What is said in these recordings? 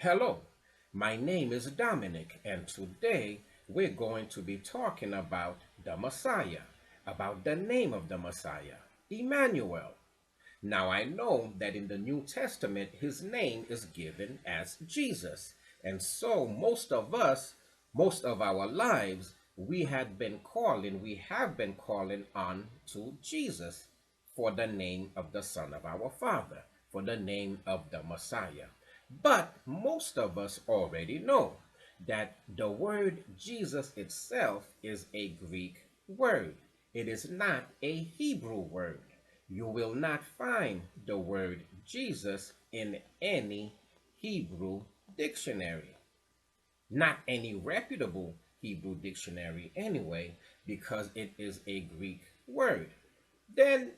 Hello, my name is Dominique, and today we're going to be talking about the Messiah, about the name of the Messiah, Immanuel. Now, I know that in the New Testament, his name is given as Jesus, and so most of us, most of our lives, we have been calling on to Jesus for the name of the Son of our Father, for the name of the Messiah. But most of us already know that the word Jesus itself is a Greek word. It is not a Hebrew word. You will not find the word Jesus in any Hebrew dictionary. Not any reputable Hebrew dictionary anyway, because it is a Greek word. Then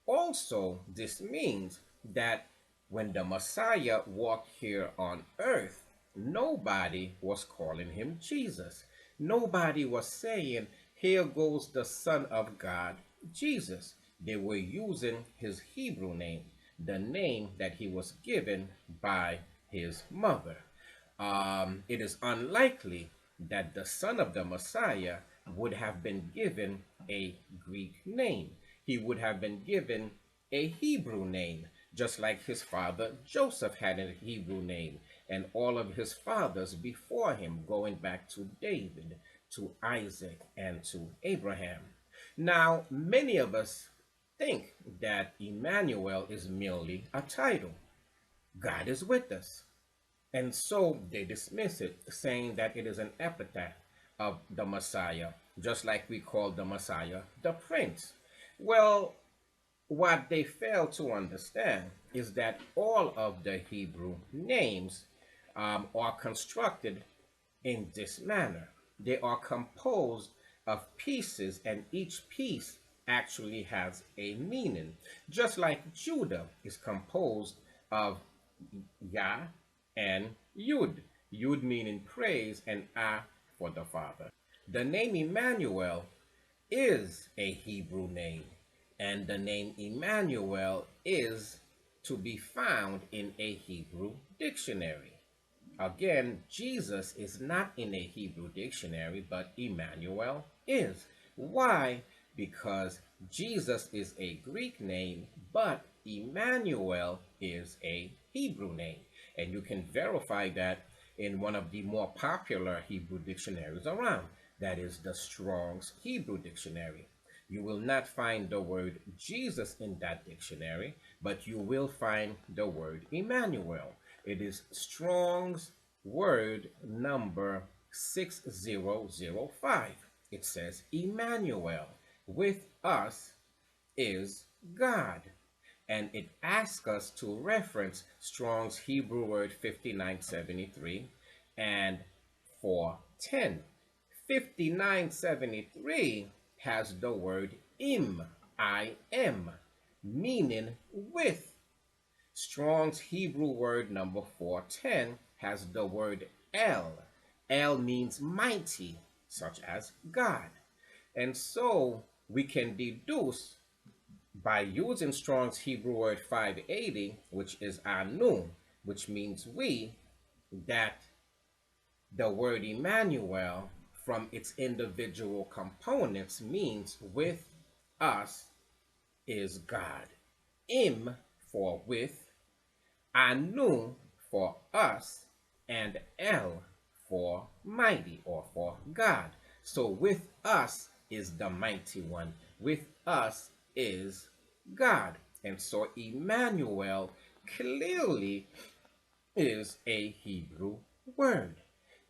also, this means that when the Messiah walked here on earth, nobody was calling him Jesus. Nobody was saying, "Here goes the Son of God, Jesus." They were using his Hebrew name, the name that he was given by his mother. It is unlikely that the son of the Messiah would have been given a Greek name. He would have been given a Hebrew name, just like his father Joseph had a Hebrew name, and all of his fathers before him, going back to David, to Isaac, and to Abraham. Now, many of us think that Emmanuel is merely a title. God is with us. And so they dismiss it, saying that it is an epithet of the Messiah, just like we call the Messiah the Prince. Well, what they fail to understand is that all of the Hebrew names are constructed in this manner. They are composed of pieces, and each piece actually has a meaning. Just like Judah is composed of Yah and Yud. Yud meaning praise, and Ah for the Father. The name Emmanuel is a Hebrew name, and the name Emmanuel is to be found in a Hebrew dictionary. Again, Jesus is not in a Hebrew dictionary, but Emmanuel is. Why? Because Jesus is a Greek name, but Emmanuel is a Hebrew name. And you can verify that in one of the more popular Hebrew dictionaries around. That is the Strong's Hebrew Dictionary. You will not find the word Jesus in that dictionary, but you will find the word Emmanuel. It is Strong's word number 6005. It says, Emmanuel, with us is God. And it asks us to reference Strong's Hebrew word 5973 and 410. 5973 has the word I am, meaning with. Strong's Hebrew word number 410 has the word El. El means mighty, such as God. And so we can deduce by using Strong's Hebrew word 580, which is Anu, which means we, that the word Emmanuel from its individual components means with us is God. Im for with, Anu for us, and El for mighty or for God. So with us is the mighty one. With us is God. And so Emmanuel clearly is a Hebrew word.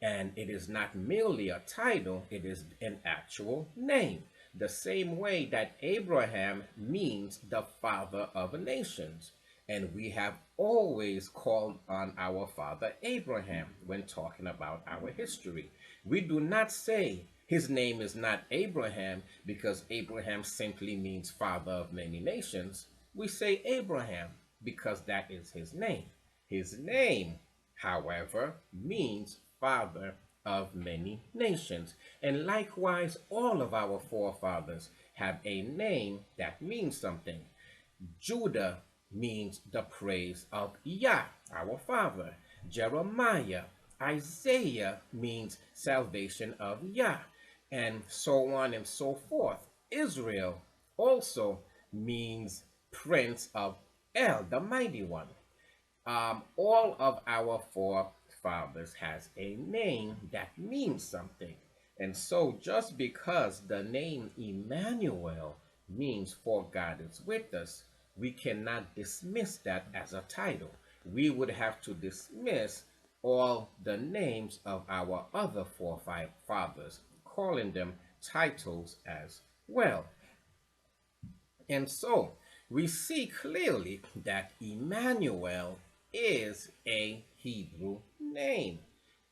And it is not merely a title, it is an actual name. The same way that Abraham means the father of nations. And we have always called on our father Abraham when talking about our history. We do not say his name is not Abraham because Abraham simply means father of many nations. We say Abraham because that is his name. His name, however, means father of many nations. And likewise, all of our forefathers have a name that means something. Judah means the praise of Yah, our Father. Jeremiah. Isaiah means salvation of Yah, and so on and so forth. Israel also means Prince of El, the Mighty One. All of our forefathers has a name that means something. And so just because the name Immanuel means for God is with us, we cannot dismiss that as a title. We would have to dismiss all the names of our other forefathers, calling them titles as well. And so we see clearly that Immanuel is a Hebrew name.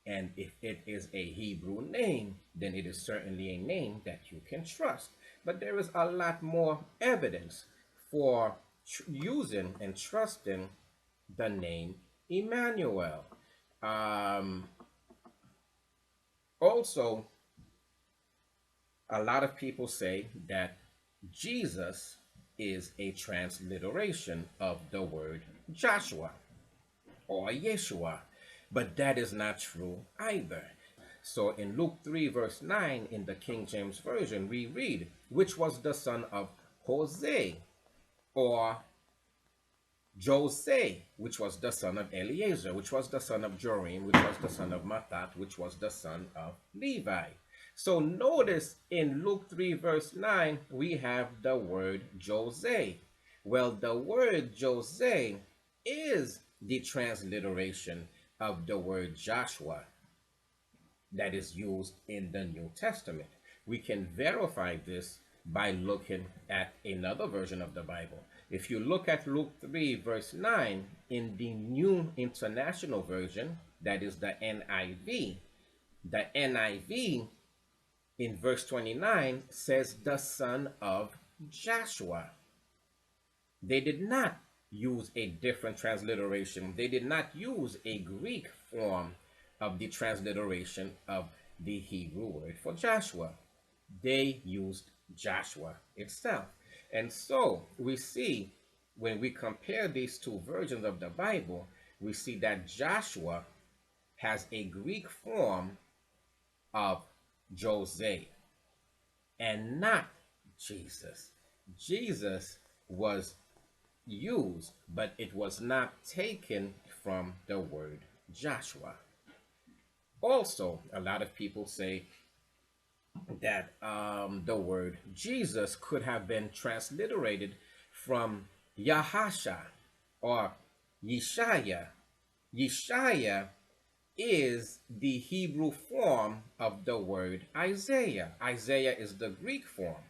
And if it is a Hebrew name, then it is certainly a name that you can trust. But there is a lot more evidence for using and trusting the name Immanuel. Um, Also, a lot of people say that Jesus is a transliteration of the word Joshua or Yeshua, but that is not true either. So in Luke 3, verse 9, in the King James Version, we read, which was the son of Jose, or Jose, which was the son of Eleazar, which was the son of Jorim, which was the son of Mathat, which was the son of Levi. So notice in Luke 3, verse 9, we have the word Jose. Well, the word Jose is the transliteration of the word Joshua that is used in the New Testament. We can verify this by looking at another version of the Bible. If you look at Luke 3, verse 9, in the New International Version, that is the NIV in verse 29 says the son of Joshua. They did not use a different transliteration. They did not use a Greek form of the transliteration of the Hebrew word for Joshua. They used Joshua itself. And so we see when we compare these two versions of the Bible, we see that Joshua has a Greek form of Jose and not Jesus. Jesus was used, but it was not taken from the word Joshua. Also, a lot of people say that the word Jesus could have been transliterated from Yahasha or Yeshaya. Yeshaya is the Hebrew form of the word Isaiah. Isaiah is the Greek form,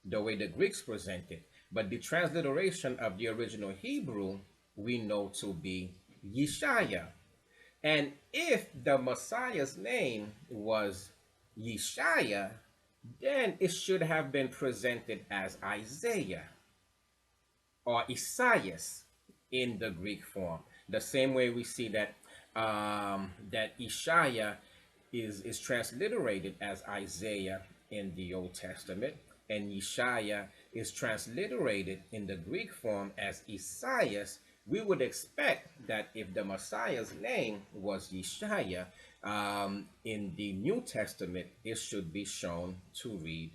the way the Greeks present it. But the transliteration of the original Hebrew we know to be Yeshaya. And if the Messiah's name was Yeshaya, then it should have been presented as Isaiah or Isaias in the Greek form. The same way we see that that Ishaya is transliterated as Isaiah in the Old Testament, and Yeshaya is transliterated in the Greek form as Isaias. We would expect that if the Messiah's name was Yeshaya, in the New Testament, it should be shown to read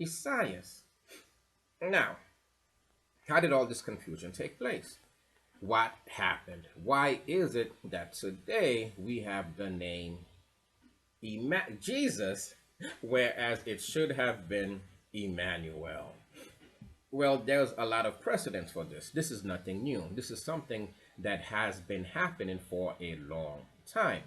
Isaias. Now, how did all this confusion take place? What happened? Why is it that today we have the name Jesus, whereas it should have been Immanuel? Well, there's a lot of precedence for this. This is nothing new. This is something that has been happening for a long time.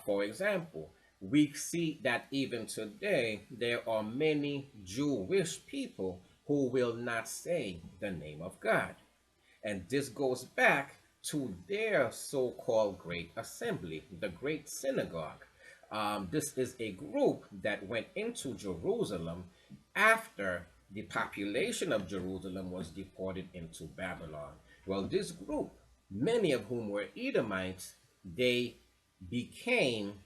For example, we see that even today there are many Jewish people who will not say the name of God. And this goes back to their so-called great assembly, the great synagogue. This is a group that went into Jerusalem after the population of Jerusalem was deported into Babylon. Well, this group, many of whom were Edomites, they became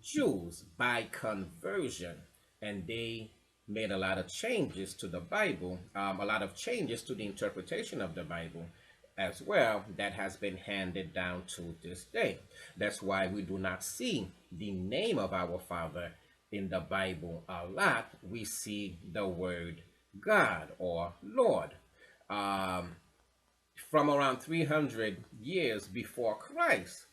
Jews by conversion, and they made a lot of changes to the Bible, a lot of changes to the interpretation of the Bible. as well that has been handed down to this day. That's why we do not see the name of our Father in the Bible a lot. We see the word God or Lord. Um, from around 300 years before Christ,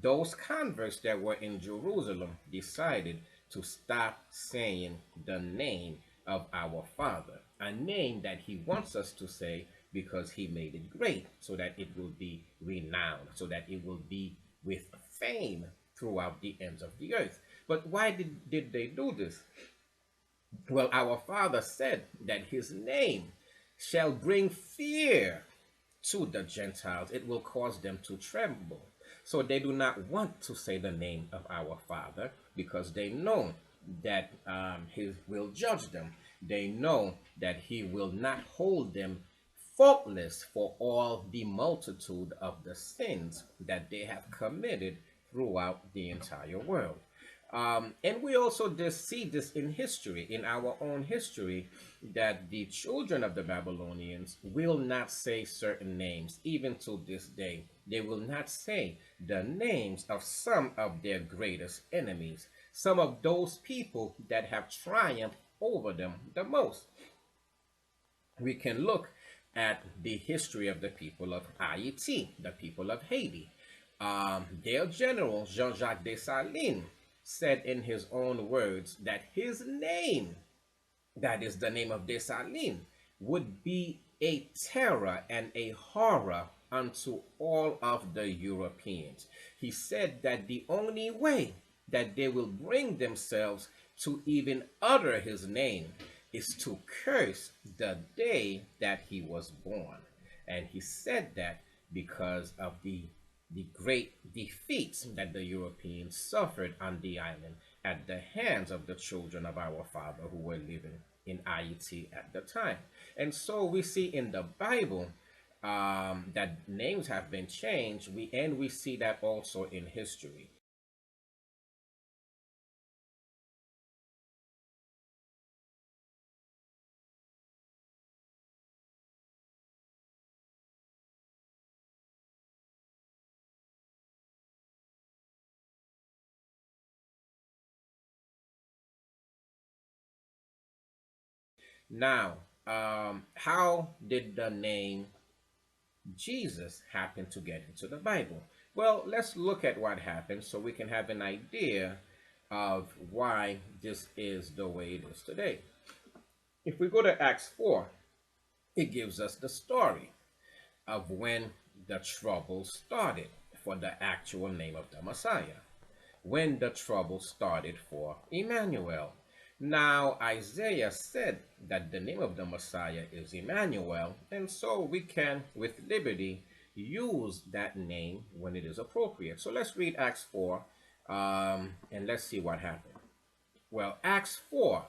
those converts that were in Jerusalem decided to stop saying the name of our Father, a name that He wants us to say because He made it great, so that it will be renowned, so that it will be with fame throughout the ends of the earth. But why did they do this? Well, our Father said that His name shall bring fear to the Gentiles. It will cause them to tremble. So they do not want to say the name of our Father because they know that He will judge them. They know that He will not hold them faultless for all the multitude of the sins that they have committed throughout the entire world. And we also just see this in history, in our own history, that the children of the Babylonians will not say certain names, even to this day. They will not say the names of some of their greatest enemies, some of those people that have triumphed over them the most. We can look at the history of the people of Haiti, the people of Haiti. Their general, Jean Jacques Dessalines, said in his own words that his name, that is the name of Dessalines, would be a terror and a horror unto all of the Europeans. He said that the only way that they will bring themselves to even utter his name is to curse the day that he was born. And he said that because of the great defeats that the Europeans suffered on the island at the hands of the children of our Father who were living in Haiti at the time. And so we see in the Bible that names have been changed. We see that also in history. Now, how did the name Jesus happen to get into the Bible? Well, let's look at what happened so we can have an idea of why this is the way it is today. If we go to Acts 4, it gives us the story of when the trouble started for the actual name of the Messiah, when the trouble started for Immanuel. Now, Isaiah said that the name of the Messiah is Immanuel, and so we can, with liberty, use that name when it is appropriate. So let's read Acts 4 and let's see what happened. Well, Acts 4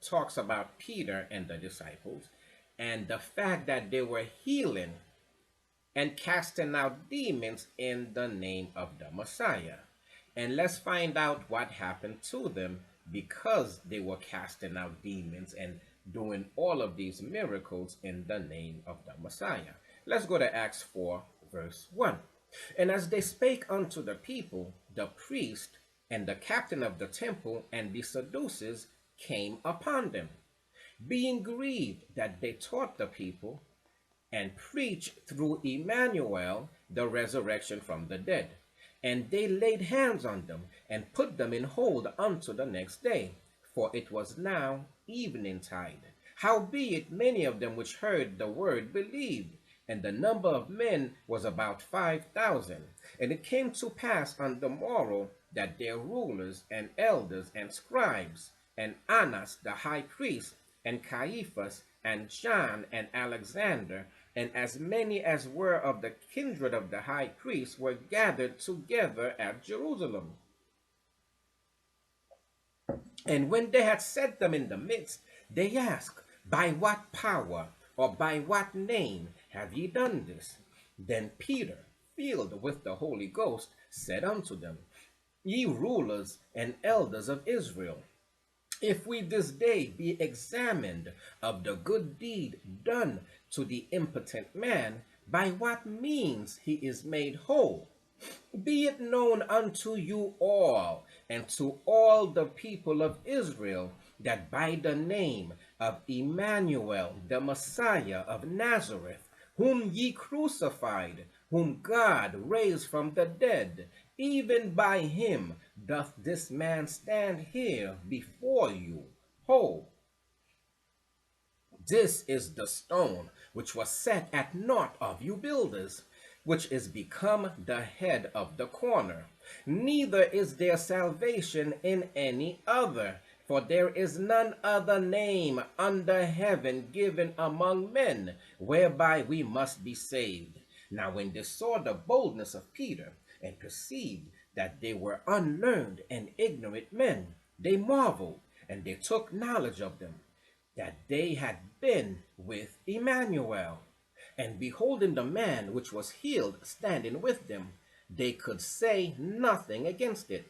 talks about Peter and the disciples and the fact that they were healing and casting out demons in the name of the Messiah. And let's find out what happened to them because they were casting out demons and doing all of these miracles in the name of the Messiah. Let's go to Acts 4, verse 1. And as they spake unto the people, the priest and the captain of the temple and the Sadducees came upon them, being grieved that they taught the people and preach through Immanuel the resurrection from the dead. And they laid hands on them and put them in hold unto the next day, for it was now eventide. Howbeit many of them which heard the word believed, and the number of men was about 5,000. And it came to pass on the morrow that their rulers and elders and scribes, and Annas the high priest, and Caiaphas, and John, and Alexander, and as many as were of the kindred of the high priest were gathered together at Jerusalem. And when they had set them in the midst, they asked, By what power or by what name have ye done this? Then Peter, filled with the Holy Ghost, said unto them, Ye rulers and elders of Israel, if we this day be examined of the good deed done to the impotent man, by what means he is made whole. Be it known unto you all and to all the people of Israel that by the name of Immanuel, the Messiah of Nazareth, whom ye crucified, whom God raised from the dead, even by him doth this man stand here before you whole. This is the stone which was set at naught of you builders, which is become the head of the corner. Neither is there salvation in any other, for there is none other name under heaven given among men, whereby we must be saved. Now when they saw the boldness of Peter, and perceived that they were unlearned and ignorant men, they marveled, and they took knowledge of them that they had been with Immanuel. And beholding the man which was healed standing with them, they could say nothing against it.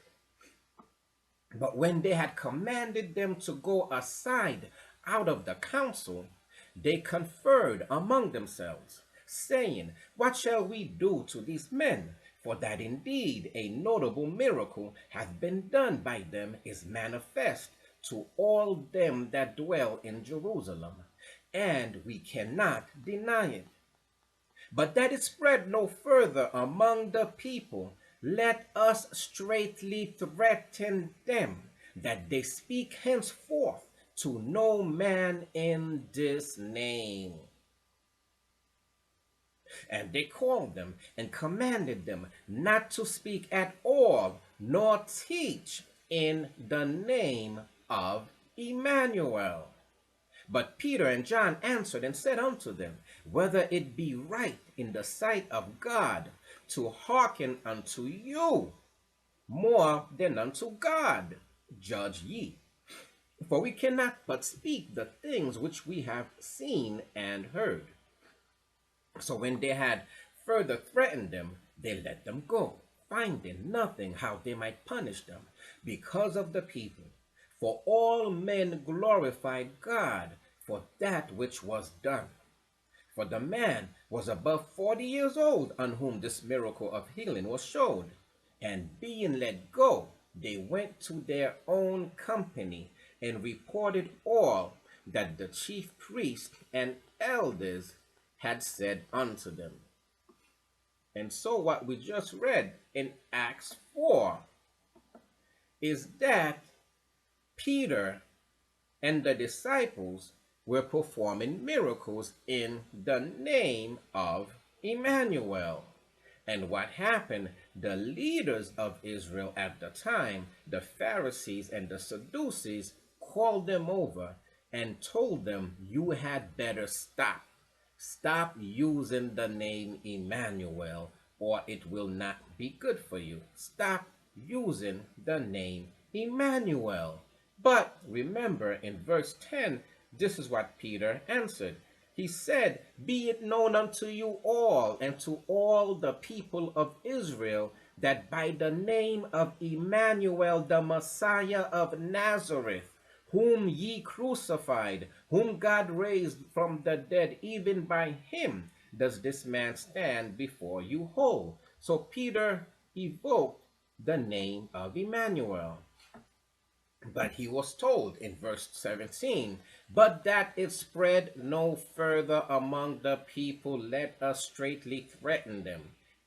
But when they had commanded them to go aside out of the council, they conferred among themselves, saying, What shall we do to these men? For that indeed a notable miracle hath been done by them is manifest to all them that dwell in Jerusalem, and we cannot deny it. But that it spread no further among the people, let us straitly threaten them, that they speak henceforth to no man in this name. And they called them and commanded them not to speak at all, nor teach in the name of Immanuel. But Peter and John answered and said unto them, Whether it be right in the sight of God to hearken unto you more than unto God, judge ye. For we cannot but speak the things which we have seen and heard. So when they had further threatened them, they let them go, finding nothing how they might punish them because of the people. For all men glorified God for that which was done. For the man was above 40 years old on whom this miracle of healing was showed. And being let go, they went to their own company and reported all that the chief priests and elders had said unto them. And so what we just read in Acts 4 is that Peter and the disciples were performing miracles in the name of Immanuel. And what happened, the leaders of Israel at the time, the Pharisees and the Sadducees, called them over and told them, you had better stop. Stop using the name Immanuel, or it will not be good for you. Stop using the name Immanuel. But remember in verse 10, this is what Peter answered. He said, Be it known unto you all and to all the people of Israel that by the name of Immanuel, the Messiah of Nazareth, whom ye crucified, whom God raised from the dead, even by him does this man stand before you whole. So Peter evoked the name of Immanuel. But he was told in verse 17, But that it spread no further among the people, let us straitly threaten them.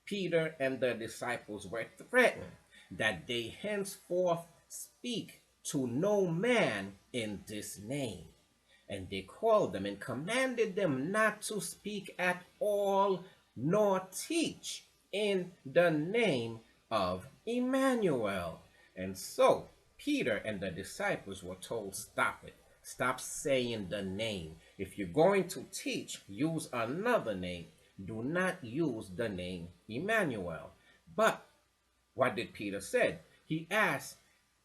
Peter and the disciples were threatened that they henceforth speak to no man in this name. And they called them and commanded them not to speak at all, nor teach in the name of Immanuel. And so Peter and the disciples were told, stop it. Stop saying the name. If you're going to teach, use another name. Do not use the name Immanuel. But what did Peter say? He asked,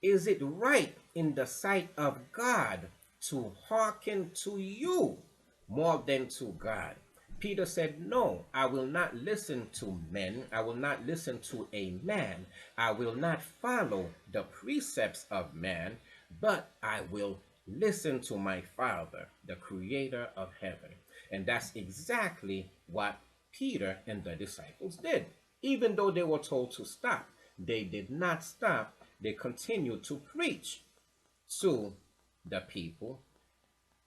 is it right in the sight of God to hearken to you more than to God? Peter said, no, I will not listen to men. I will not listen to a man. I will not follow the precepts of man, but I will listen to my Father, the creator of heaven. And that's exactly what Peter and the disciples did. Even though they were told to stop, they did not stop. They continued to preach to the people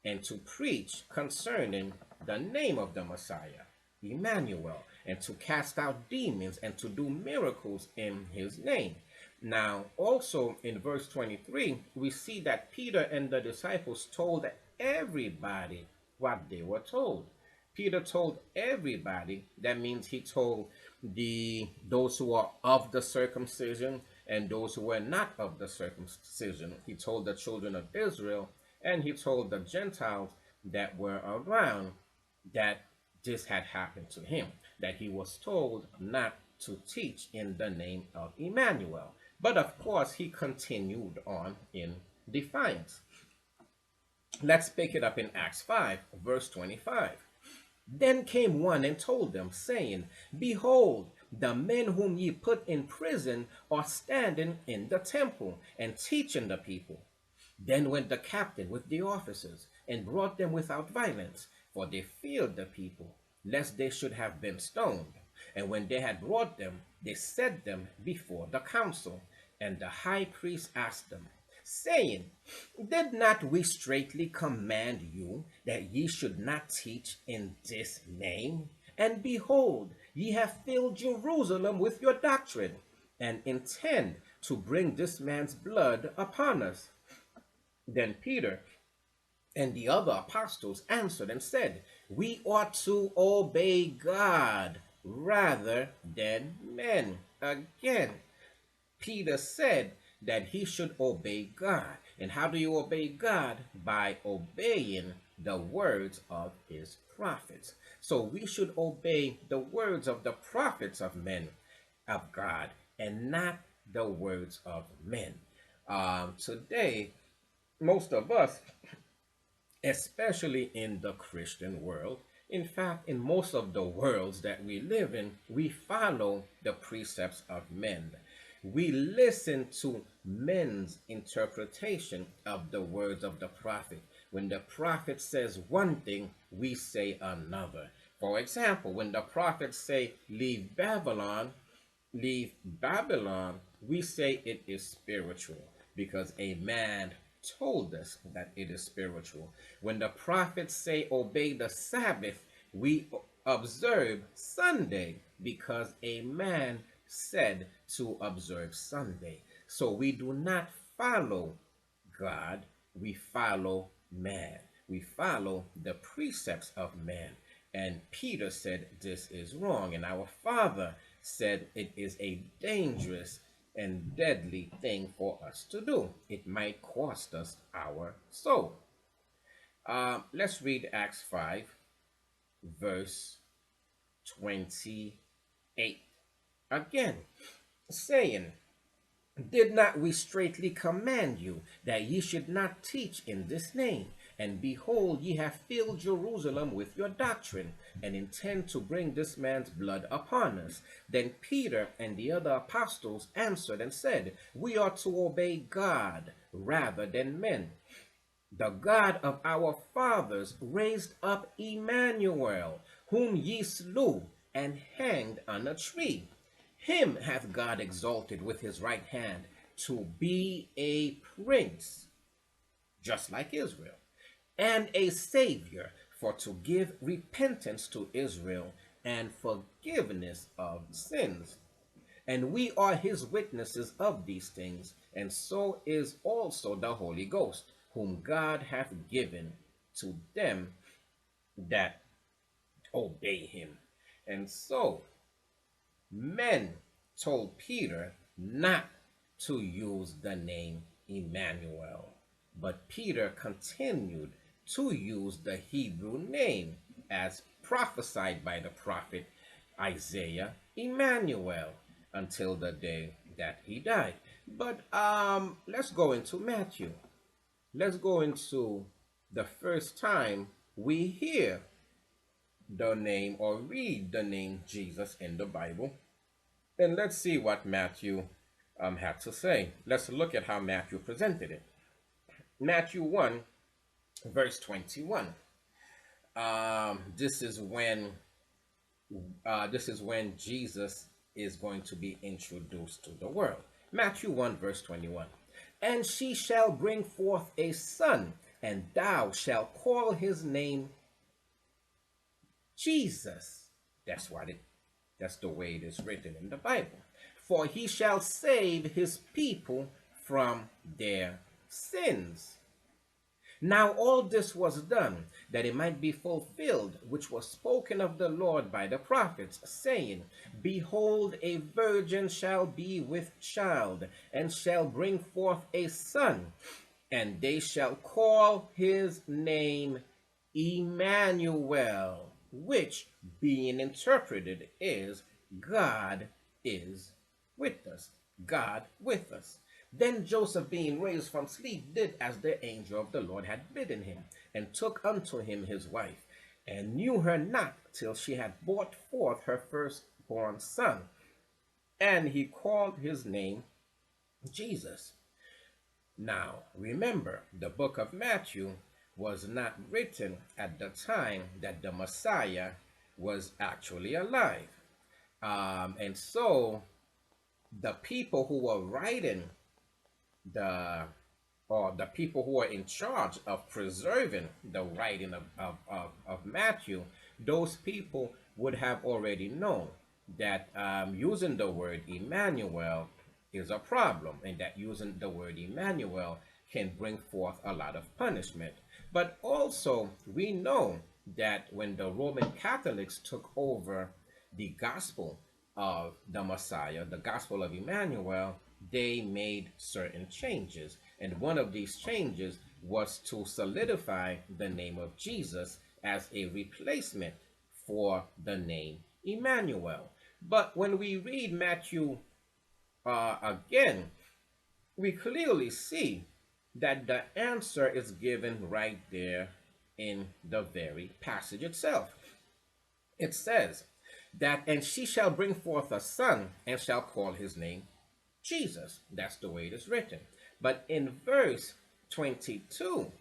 and to preach concerning the name of the Messiah, Immanuel, and to cast out demons and to do miracles in his name. Now, also in verse 23, we see that Peter and the disciples told everybody what they were told. Peter told everybody. That means he told those who are of the circumcision and those who were not of the circumcision. He told the children of Israel and he told the Gentiles that were around that this had happened to him, that he was told not to teach in the name of Immanuel. But of course, he continued on in defiance. Let's pick it up in Acts 5, verse 25. Then came one and told them, saying, Behold, the men whom ye put in prison are standing in the temple and teaching the people. Then went the captain with the officers and brought them without violence, for they feared the people, lest they should have been stoned. And when they had brought them, they set them before the council. And the high priest asked them, saying, Did not we straitly command you that ye should not teach in this name? And behold, ye have filled Jerusalem with your doctrine, and intend to bring this man's blood upon us. Then Peter and the other apostles answered and said, We ought to obey God rather than men. Again, Peter said that he should obey God. And how do you obey God? By obeying the words of his prophets. So we should obey the words of the prophets of men, of God, and not the words of men. Today, most of us, especially in the Christian world, in fact, in most of the worlds that we live in, we follow the precepts of men. We listen to men's interpretation of the words of the prophet. When the prophet says one thing, we say another. For example, when the prophets say, leave Babylon, we say it is spiritual because a man told us that it is spiritual. When the prophets say obey the Sabbath, we observe Sunday because a man said to observe Sunday. So we do not follow God, we follow man. We follow the precepts of man. And Peter said this is wrong. And our Father said it is a dangerous and deadly thing for us to do. It might cost us our soul. Let's read Acts 5, verse 28. Again, saying, Did not we straitly command you that ye should not teach in this name? And behold, ye have filled Jerusalem with your doctrine, and intend to bring this man's blood upon us. Then Peter and the other apostles answered and said, We ought to obey God rather than men. The God of our fathers raised up Immanuel, whom ye slew and hanged on a tree. Him hath God exalted with his right hand to be a prince, just like Israel, and a savior, for to give repentance to Israel and forgiveness of sins. And we are his witnesses of these things, and so is also the Holy Ghost, whom God hath given to them that obey him. And so men told Peter not to use the name Immanuel, but Peter continued to use the Hebrew name as prophesied by the prophet Isaiah, Immanuel, until the day that he died. But let's go into Matthew. Let's go into the first time we hear the name or read the name Jesus in the Bible. And let's see what Matthew had to say. Let's look at how Matthew presented it. Matthew 1, verse 21. This is when This is when Jesus is going to be introduced to the world. Matthew 1, verse 21. And she shall bring forth a son, and thou shalt call his name Jesus. That's what it that's the way it is written in the Bible. For he shall save his people from their sins. Now all this was done, that it might be fulfilled, which was spoken of the Lord by the prophets, saying, Behold, a virgin shall be with child, and shall bring forth a son, and they shall call his name Immanuel, which, being interpreted, is God is with us. God with us. Then Joseph, being raised from sleep, did as the angel of the Lord had bidden him, and took unto him his wife, and knew her not till she had brought forth her firstborn son. And he called his name Jesus. Now, remember, the book of Matthew was not written at the time that the Messiah was actually alive. And so the people who were writing the or the people who are in charge of preserving the writing of Matthew, those people would have already known that using the word Emmanuel is a problem, and that using the word Emmanuel can bring forth a lot of punishment. But also, we know that when the Roman Catholics took over the gospel of the Messiah, the gospel of Emmanuel, they made certain changes. And one of these changes was to solidify the name of Jesus as a replacement for the name Emmanuel. But when we read Matthew again, we clearly see that the answer is given right there in the very passage itself. It says that, and she shall bring forth a son, and shall call his name Jesus. That's the way it is written. But in verse 22,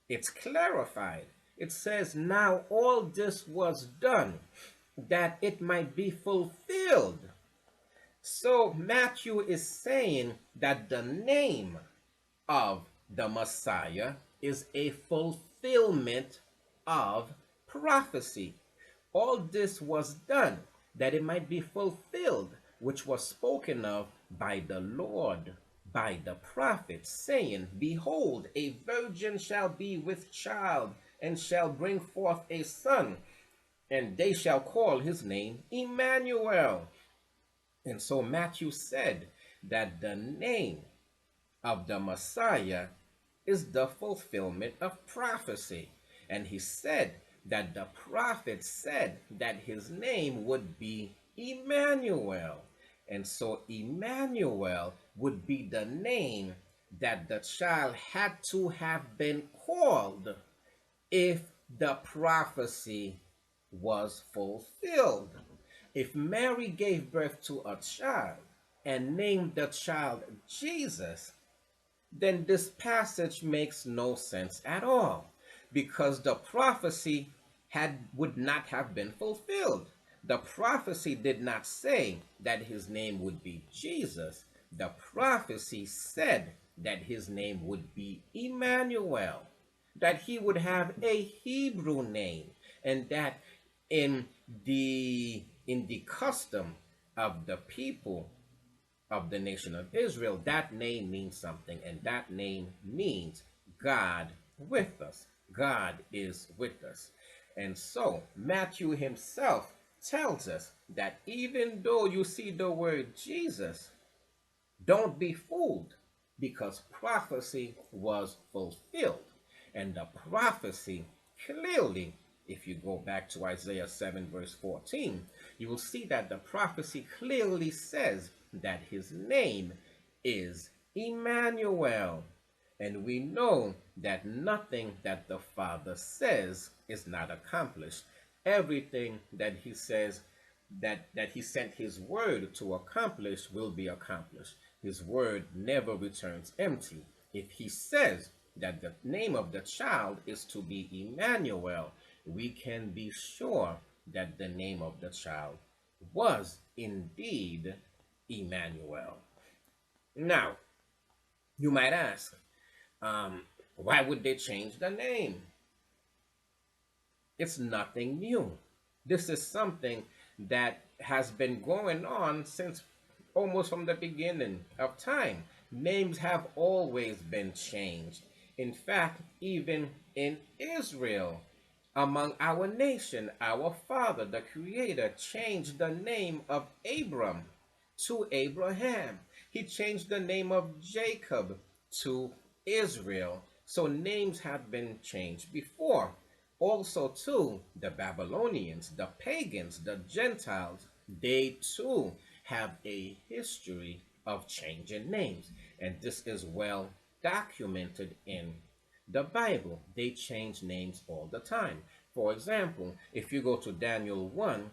it's clarified. It says, Now all this was done, that it might be fulfilled. So Matthew is saying that the name of the Messiah is a fulfillment of prophecy. All this was done that it might be fulfilled, which was spoken of by the Lord, by the prophet, saying, Behold, a virgin shall be with child, and shall bring forth a son, and they shall call his name Immanuel. And so Matthew said that the name of the Messiah is the fulfillment of prophecy. And he said that the prophet said that his name would be Immanuel. And so Immanuel would be the name that the child had to have been called if the prophecy was fulfilled. If Mary gave birth to a child and named the child Jesus, then this passage makes no sense at all, because the prophecy would not have been fulfilled. The prophecy did not say that his name would be Jesus. The prophecy said that his name would be Immanuel, that he would have a Hebrew name, and that in the custom of the people of the nation of Israel, that name means something, and that name means God with us. God is with us. And so Matthew himself tells us that even though you see the word Jesus, don't be fooled, because prophecy was fulfilled. And the prophecy clearly, if you go back to Isaiah 7, verse 14, you will see that the prophecy clearly says that his name is Immanuel. And we know that nothing that the Father says is not accomplished. Everything that he says that he sent his word to accomplish will be accomplished. His word never returns empty. If he says that the name of the child is to be Emmanuel, we can be sure that the name of the child was indeed Immanuel. Now, you might ask, why would they change the name? It's nothing new. This is something that has been going on since almost from the beginning of time. Names have always been changed. In fact, even in Israel, among our nation, our father, the Creator, changed the name of Abram to Abraham. He changed the name of Jacob to Israel. So names have been changed before. Also, too, the Babylonians, the pagans, the Gentiles, they too have a history of changing names. And this is well documented in the Bible. They change names all the time. For example, if you go to Daniel 1,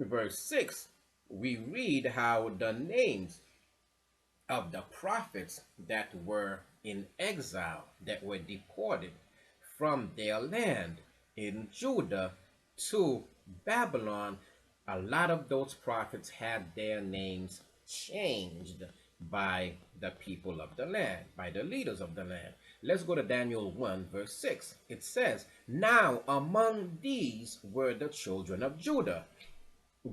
verse 6, we read how the names of the prophets that were in exile, that were deported from their land in Judah to Babylon, a lot of those prophets had their names changed by the people of the land, by the leaders of the land. Let's go to Daniel 1, verse 6. It says, "Now among these were the children of Judah,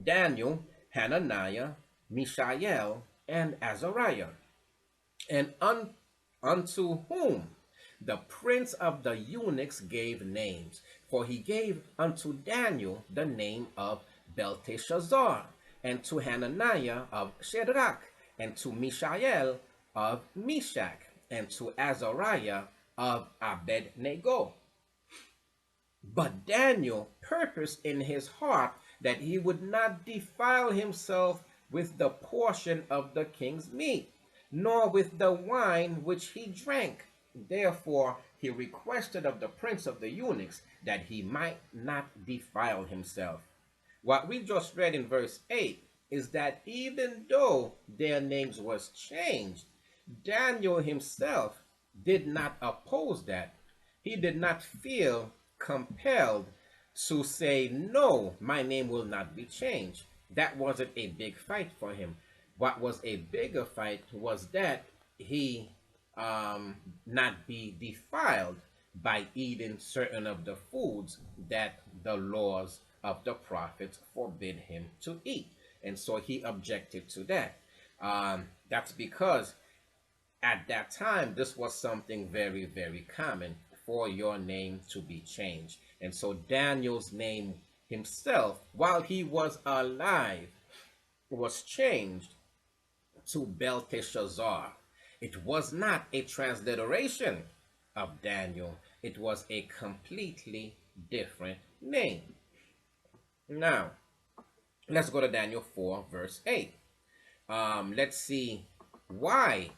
Daniel, Hananiah, Mishael, and Azariah, and unto whom the prince of the eunuchs gave names. For he gave unto Daniel the name of Belteshazzar, and to Hananiah of Shadrach, and to Mishael of Meshach, and to Azariah of Abednego. But Daniel purposed in his heart that he would not defile himself with the portion of the king's meat, nor with the wine which he drank. Therefore he requested of the prince of the eunuchs that he might not defile himself." What we just read in verse 8 is that even though their names was changed, Daniel himself did not oppose that. He did not feel compelled to say, "No, my name will not be changed." That wasn't a big fight for him. What was a bigger fight was that he not be defiled by eating certain of the foods that the laws of the prophets forbid him to eat. And so he objected to that. That's because at that time, this was something very, very common for your name to be changed. And so Daniel's name himself, while he was alive, was changed to Belteshazzar. It was not a transliteration of Daniel, it was a completely different name. Now, let's go to Daniel 4, verse 8. Let's see why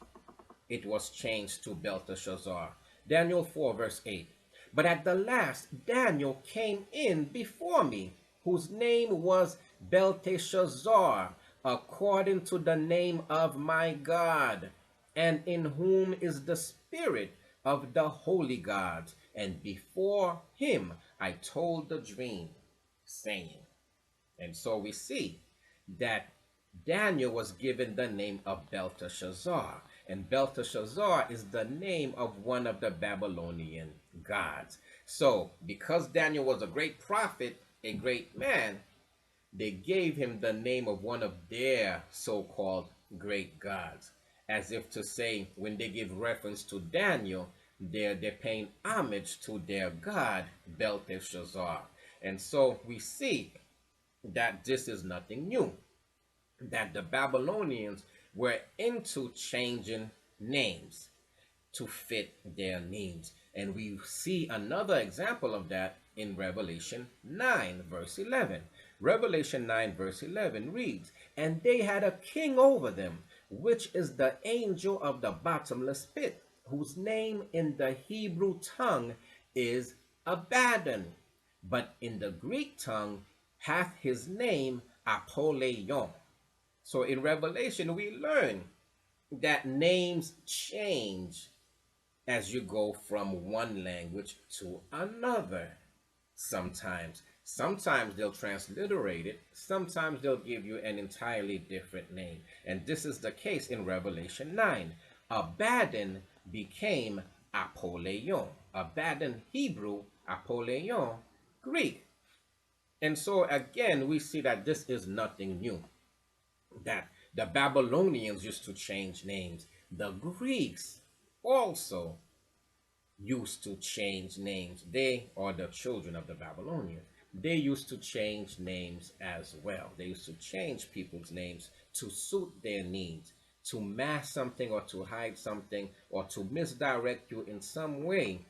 it was changed to Belteshazzar. Daniel 4, verse 8. "But at the last Daniel came in before me, whose name was Belteshazzar, according to the name of my God, and in whom is the spirit of the holy gods. And before him I told the dream, saying." And so we see that Daniel was given the name of Belteshazzar, and Belteshazzar is the name of one of the Babylonian gods. So, because Daniel was a great prophet, a great man, they gave him the name of one of their so-called great gods, as if to say, when they give reference to Daniel, they're paying homage to their god Belteshazzar. And so we see that this is nothing new, that the Babylonians were into changing names to fit their needs. And we see another example of that in Revelation 9, verse 11. Revelation 9, verse 11 reads, "And they had a king over them, which is the angel of the bottomless pit, whose name in the Hebrew tongue is Abaddon, but in the Greek tongue hath his name Apollyon." So in Revelation, we learn that names change as you go from one language to another sometimes. Sometimes they'll transliterate it, sometimes they'll give you an entirely different name. And this is the case in Revelation 9. Abaddon became Apollyon. Abaddon Hebrew, Apollyon Greek. And so again, we see that this is nothing new. That the Babylonians used to change names. The Greeks also used to change names. They are the children of the Babylonians. They used to change names as well. They used to change people's names to suit their needs, to mask something or to hide something or to misdirect you in some way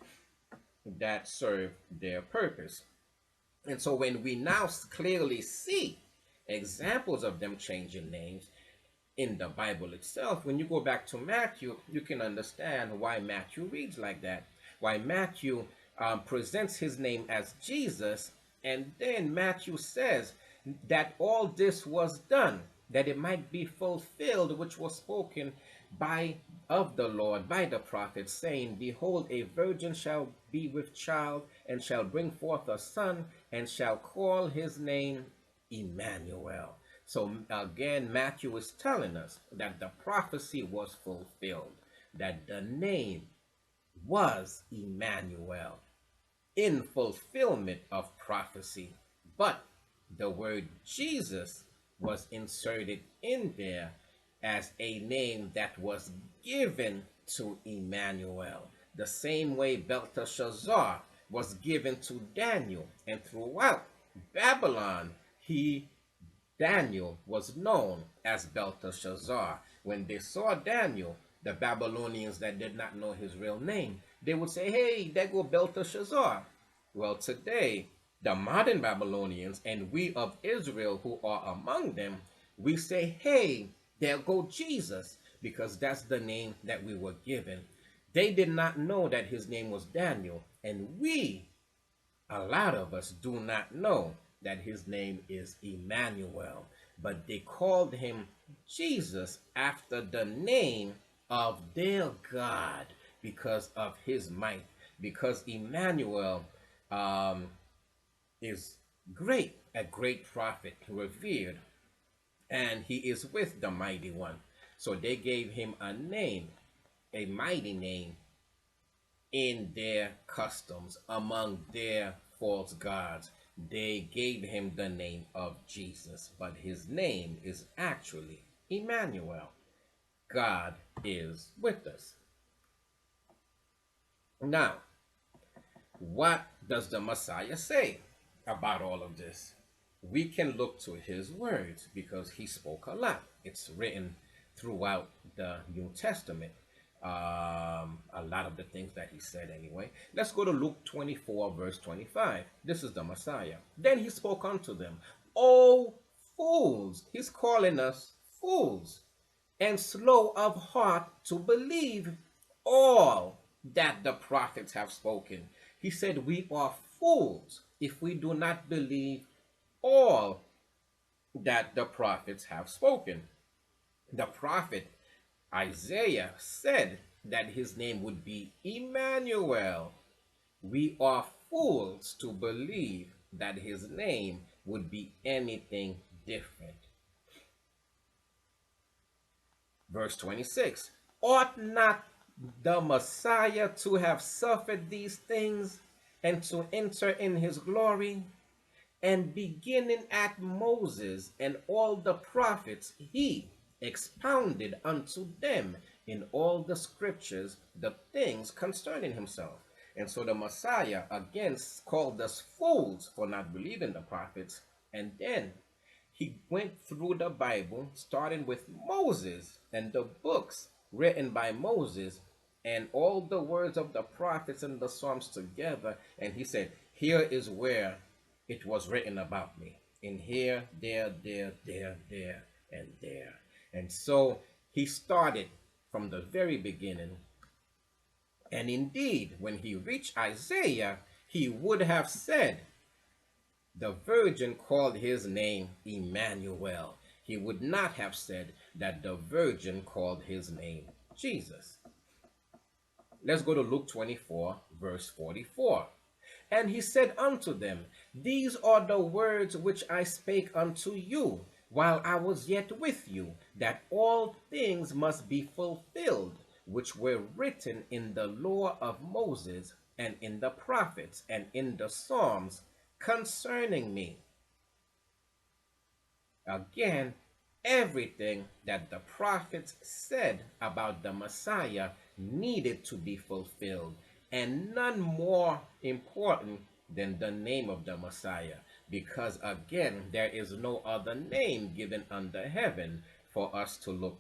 that served their purpose. And so when we now clearly see examples of them changing names, in the Bible itself, when you go back to Matthew, you can understand why Matthew reads like that. Why Matthew presents his name as Jesus, and then Matthew says that all this was done, that it might be fulfilled, which was spoken by of the Lord by the prophet, saying, Behold, a virgin shall be with child, and shall bring forth a son, and shall call his name Immanuel. So again, Matthew is telling us that the prophecy was fulfilled, that the name was Immanuel in fulfillment of prophecy. But the word Jesus was inserted in there as a name that was given to Immanuel. The same way Belteshazzar was given to Daniel, and throughout Babylon, Daniel was known as Belteshazzar. When they saw Daniel, the Babylonians that did not know his real name, they would say, hey, there go Belteshazzar. Well, today, the modern Babylonians and we of Israel who are among them, we say, hey, there go Jesus, because that's the name that we were given. They did not know that his name was Daniel, and we, a lot of us, do not know that his name is Immanuel, but they called him Jesus after the name of their God because of his might, because Immanuel is great, a great prophet, revered, and he is with the mighty one. So they gave him a name, a mighty name, in their customs, among their false gods. They gave him the name of Jesus, but his name is actually Immanuel. God is with us. Now, what does the Messiah say about all of this? We can look to his words because he spoke a lot. It's written throughout the New Testament. A lot of the things that he said anyway. Let's go to Luke 24, verse 25. This is the Messiah. Then he spoke unto them, O fools. He's calling us fools and slow of heart to believe all that the prophets have spoken. He said we are fools if we do not believe all that the prophets have spoken. The prophet Isaiah said that his name would be Immanuel. We are fools to believe that his name would be anything different. Verse 26, ought not the Messiah to have suffered these things and to enter in his glory? And beginning at Moses and all the prophets, he expounded unto them in all the scriptures the things concerning himself. And so the Messiah again called us fools for not believing the prophets. And then he went through the Bible, starting with Moses and the books written by Moses and all the words of the prophets and the Psalms together. And he said, here is where it was written about me. In here, there, and there. And so he started from the very beginning. And indeed, when he reached Isaiah, he would have said, the virgin called his name Immanuel. He would not have said that the virgin called his name Jesus. Let's go to Luke 24, verse 44. And he said unto them, These are the words which I spake unto you while I was yet with you, that all things must be fulfilled, which were written in the law of Moses, and in the prophets, and in the Psalms concerning me. Again, everything that the prophets said about the Messiah needed to be fulfilled, and none more important than the name of the Messiah, because again, there is no other name given under heaven for us to look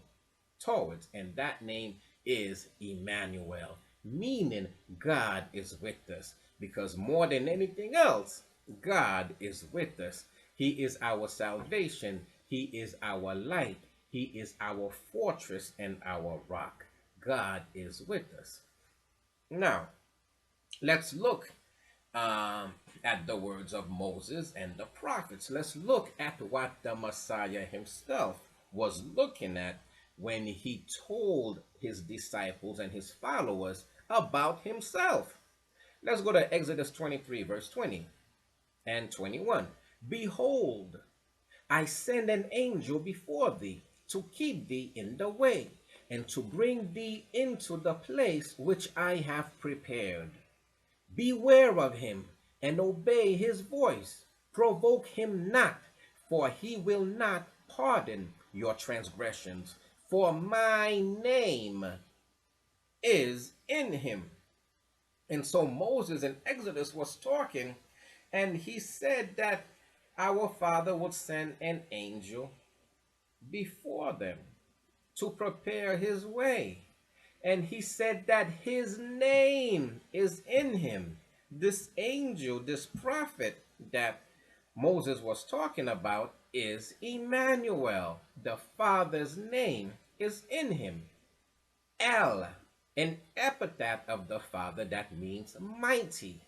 towards, and that name is Immanuel, meaning God is with us, because more than anything else, God is with us. He is our salvation, He is our light, He is our fortress and our rock. God is with us. Now, let's look at the words of Moses and the prophets. Let's look at what the Messiah himself was looking at when he told his disciples and his followers about himself. Let's go to Exodus 23, verse 20 and 21. Behold, I send an angel before thee to keep thee in the way and to bring thee into the place which I have prepared. Beware of him and obey his voice. Provoke him not, for he will not pardon your transgressions. For my name is in him. And so Moses in Exodus was talking, and he said that our Father would send an angel before them to prepare his way. And he said that his name is in him. This angel, this prophet that Moses was talking about is Immanuel. The Father's name is in him. El, an epithet of the Father that means mighty.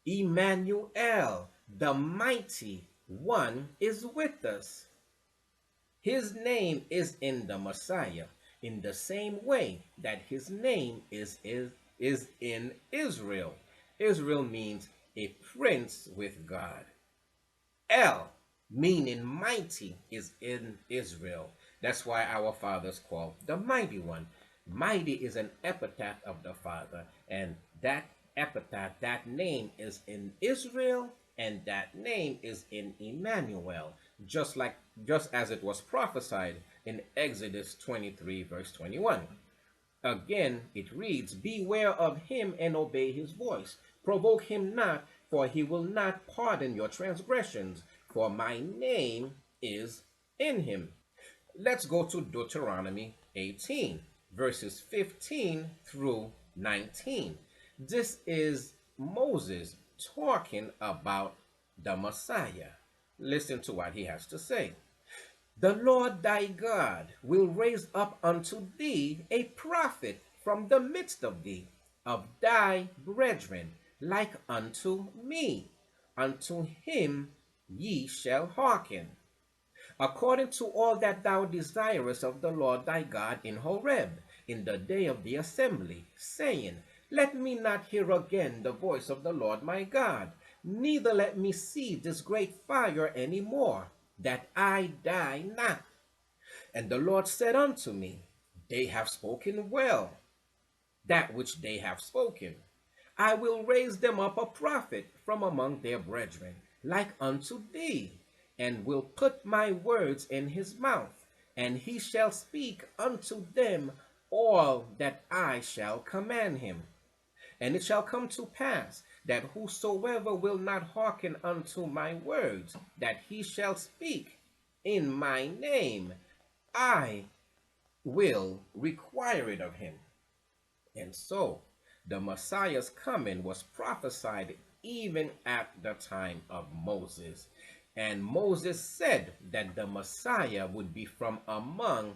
Immanuel, the mighty one, is with us. His name is in the Messiah in the same way that his name is in Israel. Israel means a prince with God. El, meaning mighty, is in Israel. That's why our Father is called the Mighty One. Mighty is an epithet of the Father, and that epithet, that name is in Israel, and that name is in Immanuel, just as it was prophesied in Exodus 23, verse 21. Again, it reads, beware of him and obey his voice. Provoke him not, for he will not pardon your transgressions, for my name is in him. Let's go to Deuteronomy 18, verses 15 through 19. This is Moses talking about the Messiah. Listen to what he has to say. The Lord thy God will raise up unto thee a prophet from the midst of thee, of thy brethren, like unto me. Unto him ye shall hearken, according to all that thou desirest of the Lord thy God in Horeb, in the day of the assembly, saying, let me not hear again the voice of the Lord my God, neither let me see this great fire any more, that I die not. And the Lord said unto me, they have spoken well, that which they have spoken. I will raise them up a prophet from among their brethren, like unto thee, and will put my words in his mouth, and he shall speak unto them all that I shall command him. And it shall come to pass that whosoever will not hearken unto my words, that he shall speak in my name, I will require it of him. And so the Messiah's coming was prophesied even at the time of Moses. And Moses said that the Messiah would be from among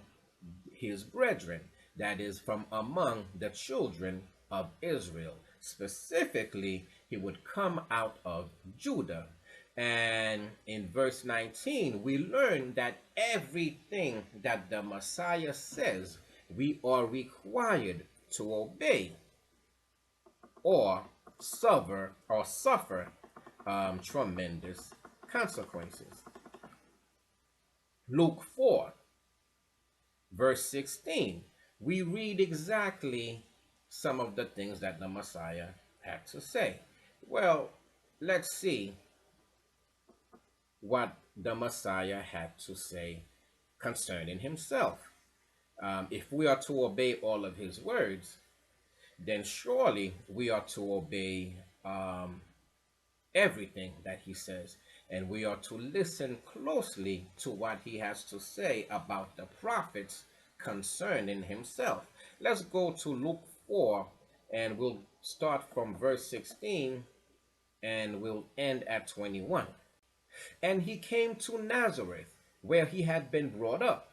his brethren, that is, from among the children of Israel. Specifically, he would come out of Judah. And in verse 19, we learn that everything that the Messiah says, we are required to obey or suffer tremendous consequences. Luke 4, verse 16, we read exactly some of the things that the Messiah had to say. Well, let's see what the Messiah had to say concerning himself. If we are to obey all of his words, then surely we are to obey everything that he says, and we are to listen closely to what he has to say about the prophets concerning himself. Let's go to Luke 4, and we'll start from verse 16 and we'll end at 21. And he came to Nazareth, where he had been brought up.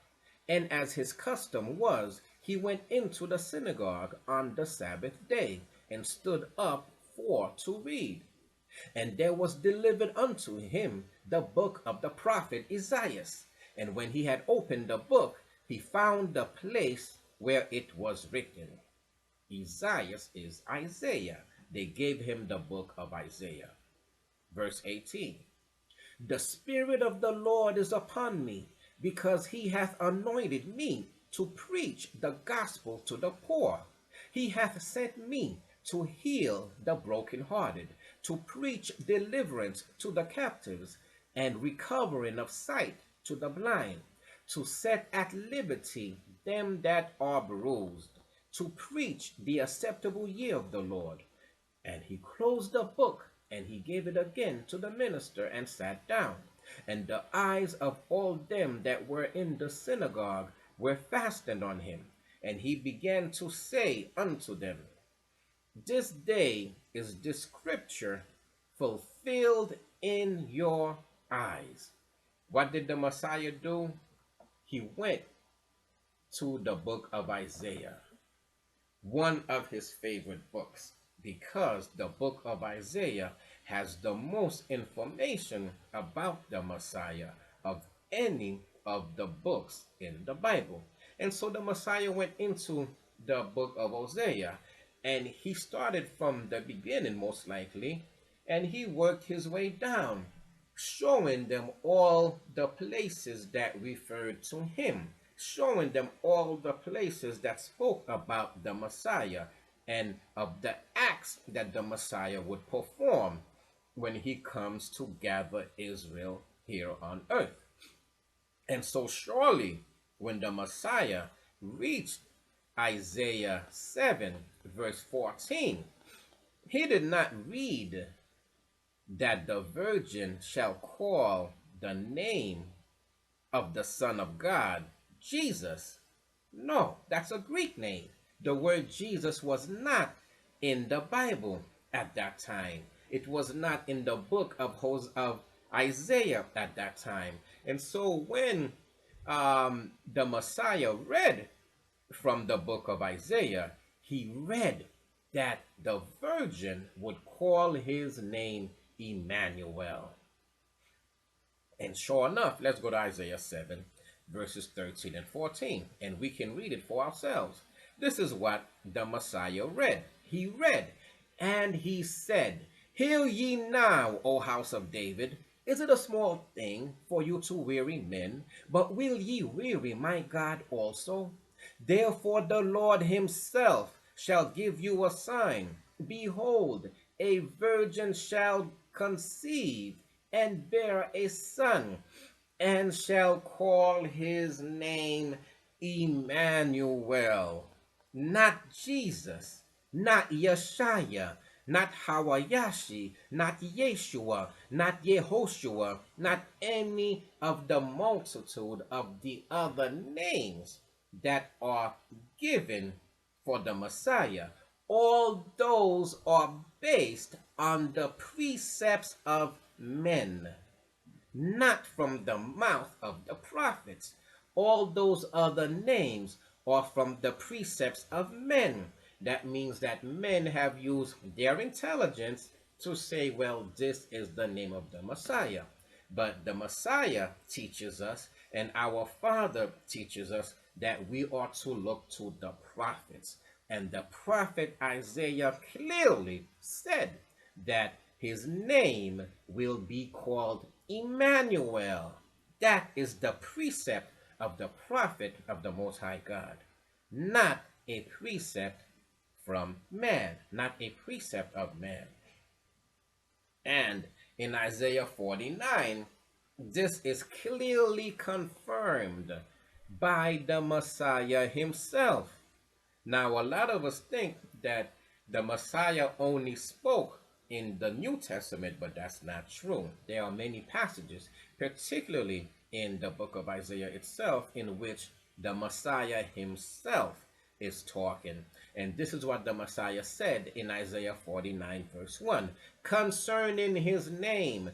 And as his custom was, he went into the synagogue on the Sabbath day, and stood up for to read. And there was delivered unto him the book of the prophet Isaiah. And when he had opened the book, he found the place where it was written. Isaiah is Isaiah. They gave him the book of Isaiah. Verse 18. The Spirit of the Lord is upon me, because he hath anointed me to preach the gospel to the poor. He hath sent me to heal the brokenhearted, to preach deliverance to the captives, and recovering of sight to the blind, to set at liberty them that are bruised, to preach the acceptable year of the Lord. And he closed the book, and he gave it again to the minister, and sat down. And the eyes of all them that were in the synagogue were fastened on him. And he began to say unto them, This day is this scripture fulfilled in your eyes. What did the Messiah do? He went to the book of Isaiah, one of his favorite books, because the book of Isaiah has the most information about the Messiah of any of the books in the Bible. And so the Messiah went into the book of Hosea, and he started from the beginning, most likely, and he worked his way down, showing them all the places that referred to him, showing them all the places that spoke about the Messiah and of the acts that the Messiah would perform when he comes to gather Israel here on earth. And so surely when the Messiah reached Isaiah 7 verse 14, he did not read that the virgin shall call the name of the Son of God Jesus. No, that's a Greek name. The word Jesus was not in the Bible at that time. It was not in the book of Isaiah at that time. And so when the Messiah read from the book of Isaiah, he read that the virgin would call his name Immanuel. And sure enough, let's go to Isaiah 7, verses 13 and 14, and we can read it for ourselves. This is what the Messiah read. He read, and he said, Hear ye now, O house of David. Is it a small thing for you to weary men? But will ye weary my God also? Therefore the Lord himself shall give you a sign. Behold, a virgin shall conceive and bear a son, and shall call his name Immanuel. Not Jesus, not Yeshua, not Hawayashi, not Yeshua, not Yehoshua, not any of the multitude of the other names that are given for the Messiah. All those are based on the precepts of men, not from the mouth of the prophets. All those other names are from the precepts of men. That means that men have used their intelligence to say, well, this is the name of the Messiah. But the Messiah teaches us, and our Father teaches us, that we are to look to the prophets. And the prophet Isaiah clearly said that his name will be called Immanuel. That is the precept of the prophet of the Most High God, not a precept from man, not a precept of man. And in Isaiah 49, this is clearly confirmed by the Messiah himself. Now, a lot of us think that the Messiah only spoke in the New Testament, but that's not true. There are many passages, particularly in the book of Isaiah itself, in which the Messiah himself is talking. And this is what the Messiah said in Isaiah 49, verse 1, concerning his name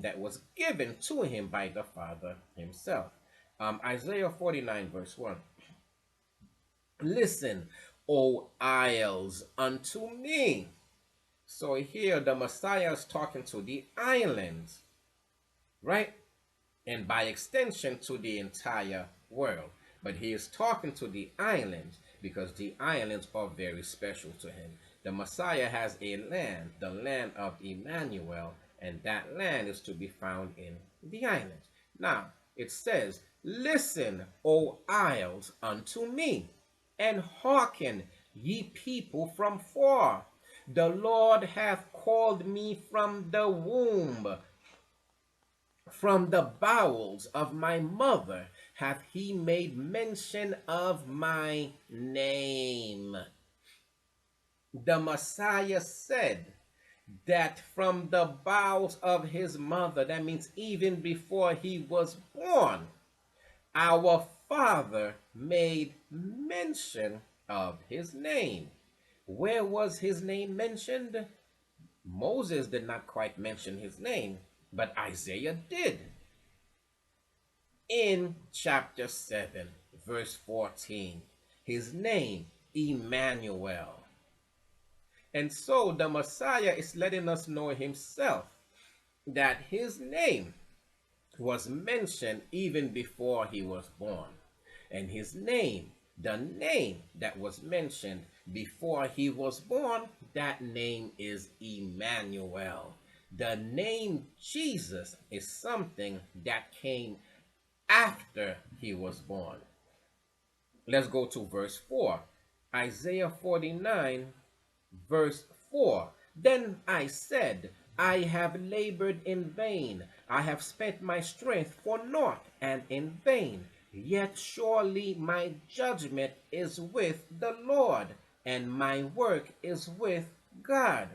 that was given to him by the Father himself. Isaiah 49, verse 1. Listen, O isles, unto me. So here the Messiah is talking to the islands, right? And by extension to the entire world. But he is talking to the islands because the islands are very special to him. The Messiah has a land, the land of Immanuel, and that land is to be found in the islands. Now, it says, listen, O isles, unto me, and hearken, ye people from far. The Lord hath called me from the womb. From the bowels of my mother hath he made mention of my name. The Messiah said that from the bowels of his mother, that means even before he was born, our Father made mention of his name. Where was his name mentioned? Moses did not quite mention his name, but Isaiah did. In chapter 7, verse 14, his name, Immanuel. And so the Messiah is letting us know himself that his name was mentioned even before he was born. And his name, the name that was mentioned before he was born, that name is Immanuel. The name Jesus is something that came after he was born. Let's go to verse 4. Isaiah 49, verse 4. Then I said, I have labored in vain. I have spent my strength for naught and in vain. Yet surely my judgment is with the Lord, and my work is with God.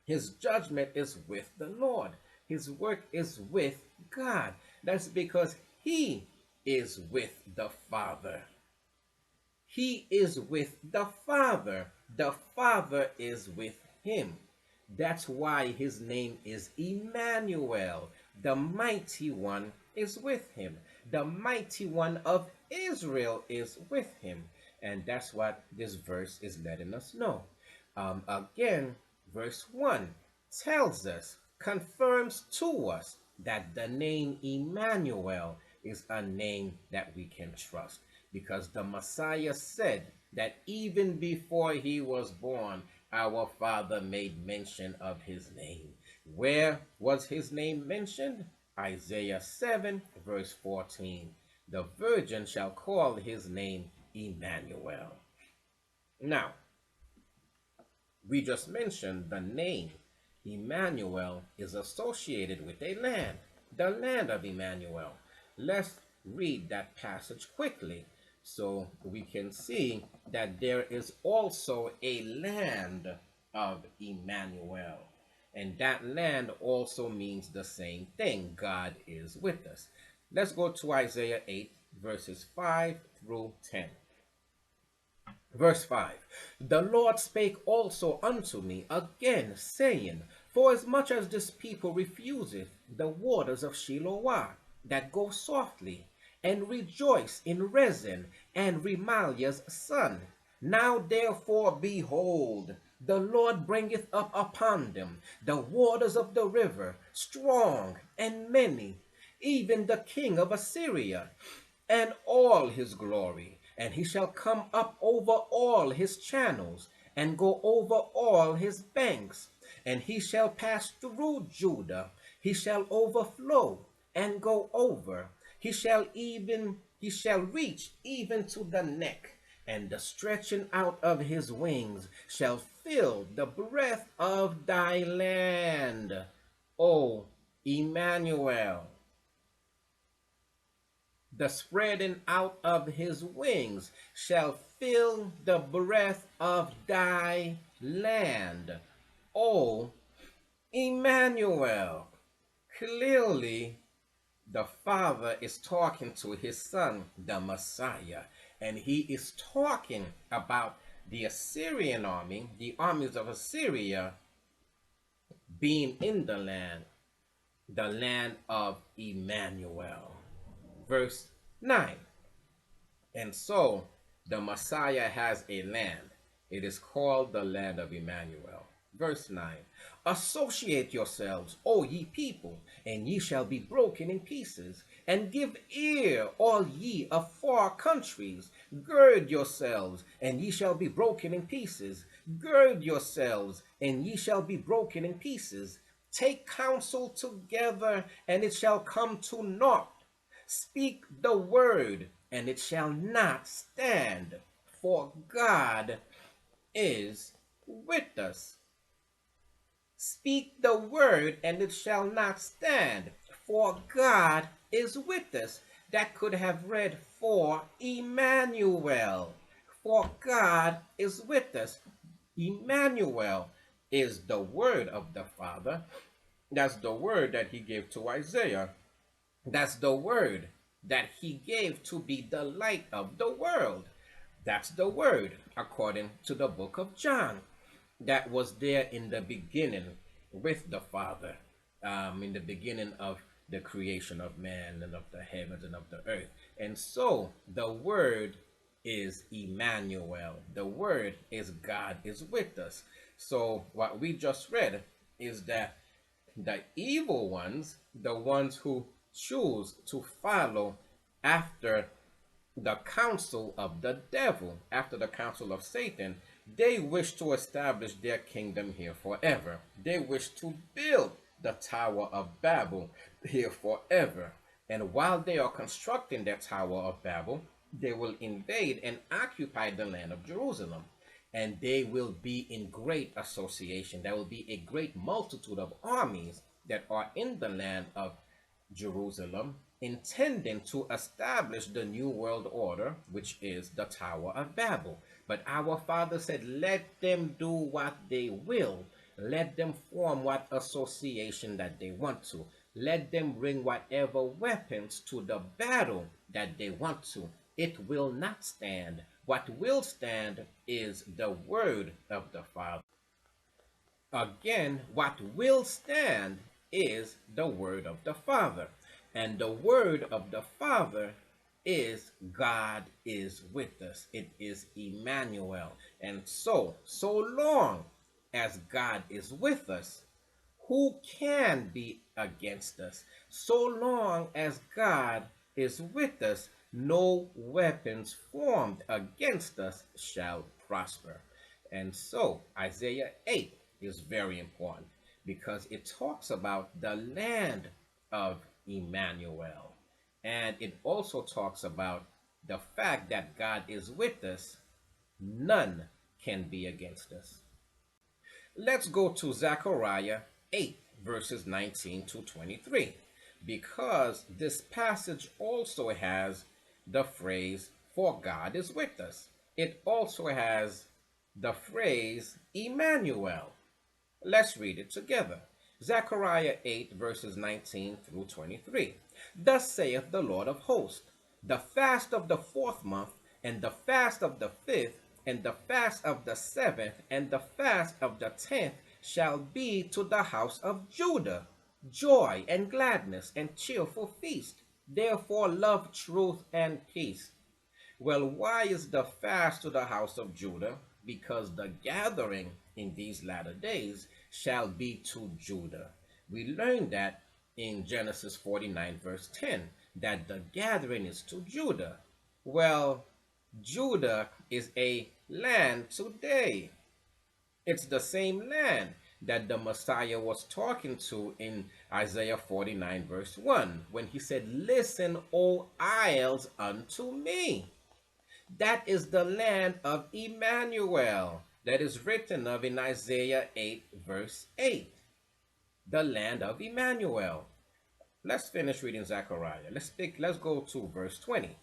His judgment is with the Lord. His work is with God. That's because he is with the Father. He is with the Father. The Father is with him. That's why his name is Immanuel. The mighty one is with him. The mighty one of Israel is with him. And that's what this verse is letting us know. Again, verse 1 tells us, confirms to us that the name Immanuel is a name that we can trust. Because the Messiah said that even before he was born, our Father made mention of his name. Where was his name mentioned? Isaiah 7, verse 14. The virgin shall call his name Immanuel. Now, we just mentioned the name Immanuel is associated with a land, the land of Immanuel. Let's read that passage quickly so we can see that there is also a land of Immanuel. And that land also means the same thing. God is with us. Let's go to Isaiah 8, verses 5 through 10. Verse 5. The Lord spake also unto me again, saying, Forasmuch as this people refuseth the waters of Shiloah, that go softly, and rejoice in Rezin and Remaliah's son. Now therefore, behold, the Lord bringeth up upon them the waters of the river, strong and many, even the king of Assyria, and all his glory. And he shall come up over all his channels, and go over all his banks. And he shall pass through Judah, he shall overflow and go over. He shall reach even to the neck, and the stretching out of his wings shall fill the breadth of thy land. O Immanuel, the spreading out of his wings shall fill the breadth of thy land. O Immanuel. Clearly, the Father is talking to his Son, the Messiah, and he is talking about the Assyrian army, the armies of Assyria, being in the land of Immanuel. Verse 9. And so the Messiah has a land. It is called the land of Immanuel. Verse 9. Associate yourselves, O ye people, and ye shall be broken in pieces. And give ear, all ye of far countries. Gird yourselves, and ye shall be broken in pieces. Gird yourselves, and ye shall be broken in pieces. Take counsel together, and it shall come to naught. Speak the word, and it shall not stand, for God is with us. Speak the word, and it shall not stand, for God is with us. That could have read, for Immanuel, for God is with us. Immanuel is the word of the Father. That's the word that he gave to Isaiah. That's the word that he gave to be the light of the world. That's the word according to the book of John. That was there in the beginning with the Father, in the beginning of the creation of man and of the heavens and of the earth. And so the word is Immanuel. The word is God is with us. So what we just read is that the evil ones, the ones who choose to follow after the counsel of the devil, after the counsel of Satan, they wish to establish their kingdom here forever. They wish to build the Tower of Babel here forever. And while they are constructing that Tower of Babel, they will invade and occupy the land of Jerusalem. And they will be in great association. There will be a great multitude of armies that are in the land of Jerusalem, intending to establish the new world order, which is the Tower of Babel. But our Father said, let them do what they will. Let them form what association that they want to. Let them bring whatever weapons to the battle that they want to. It will not stand. What will stand is the word of the Father. Again, what will stand is the word of the Father. And the word of the Father is God is with us. It is Immanuel. And so long as God is with us, who can be against us? So long as God is with us, no weapons formed against us shall prosper. And so Isaiah 8 is very important because it talks about the land of Immanuel. And it also talks about the fact that God is with us. None can be against us. Let's go to Zechariah 8, verses 19 to 23, because this passage also has the phrase, for God is with us. It also has the phrase, Immanuel. Let's read it together. Zechariah 8, verses 19 through 23. Thus saith the Lord of hosts, the fast of the 4th month, and the fast of the 5th, and the fast of the 7th, and the fast of the 10th shall be to the house of Judah joy and gladness and cheerful feast. Therefore love truth and peace. Well, why is the fast to the house of Judah? Because the gathering in these latter days shall be to Judah. We learned that in Genesis 49, verse 10, that the gathering is to Judah. Well, Judah is a land today. It's the same land that the Messiah was talking to in Isaiah 49, verse 1, when he said, "Listen, O isles, unto me." That is the land of Immanuel that is written of in Isaiah 8, verse 8. The land of Immanuel. Let's finish reading Zechariah. Let's go to verse 20.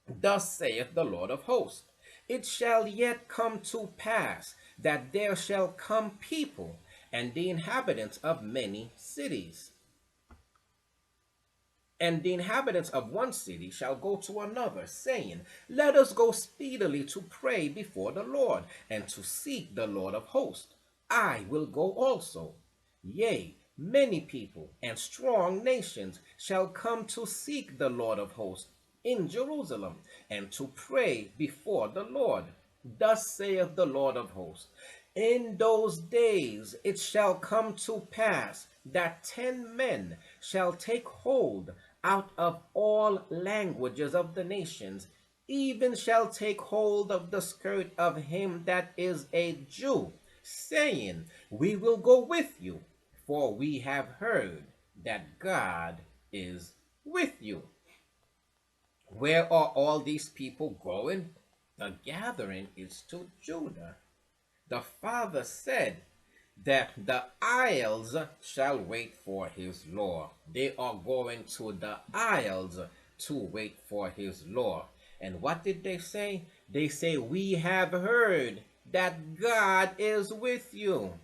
Thus saith the Lord of hosts, it shall yet come to pass that there shall come people and the inhabitants of many cities. And the inhabitants of one city shall go to another, saying, let us go speedily to pray before the Lord, and to seek the Lord of hosts. I will go also. Yea, many people and strong nations shall come to seek the Lord of hosts in Jerusalem, and to pray before the Lord. Thus saith the Lord of hosts, in those days it shall come to pass that 10 men shall take hold out of all languages of the nations, even shall take hold of the skirt of him that is a Jew, saying, we will go with you, for we have heard that God is with you. Where are all these people going? The gathering is to Judah. The Father said that the isles shall wait for his law. They are going to the isles to wait for his law. And what did they say? They say, we have heard that God is with you.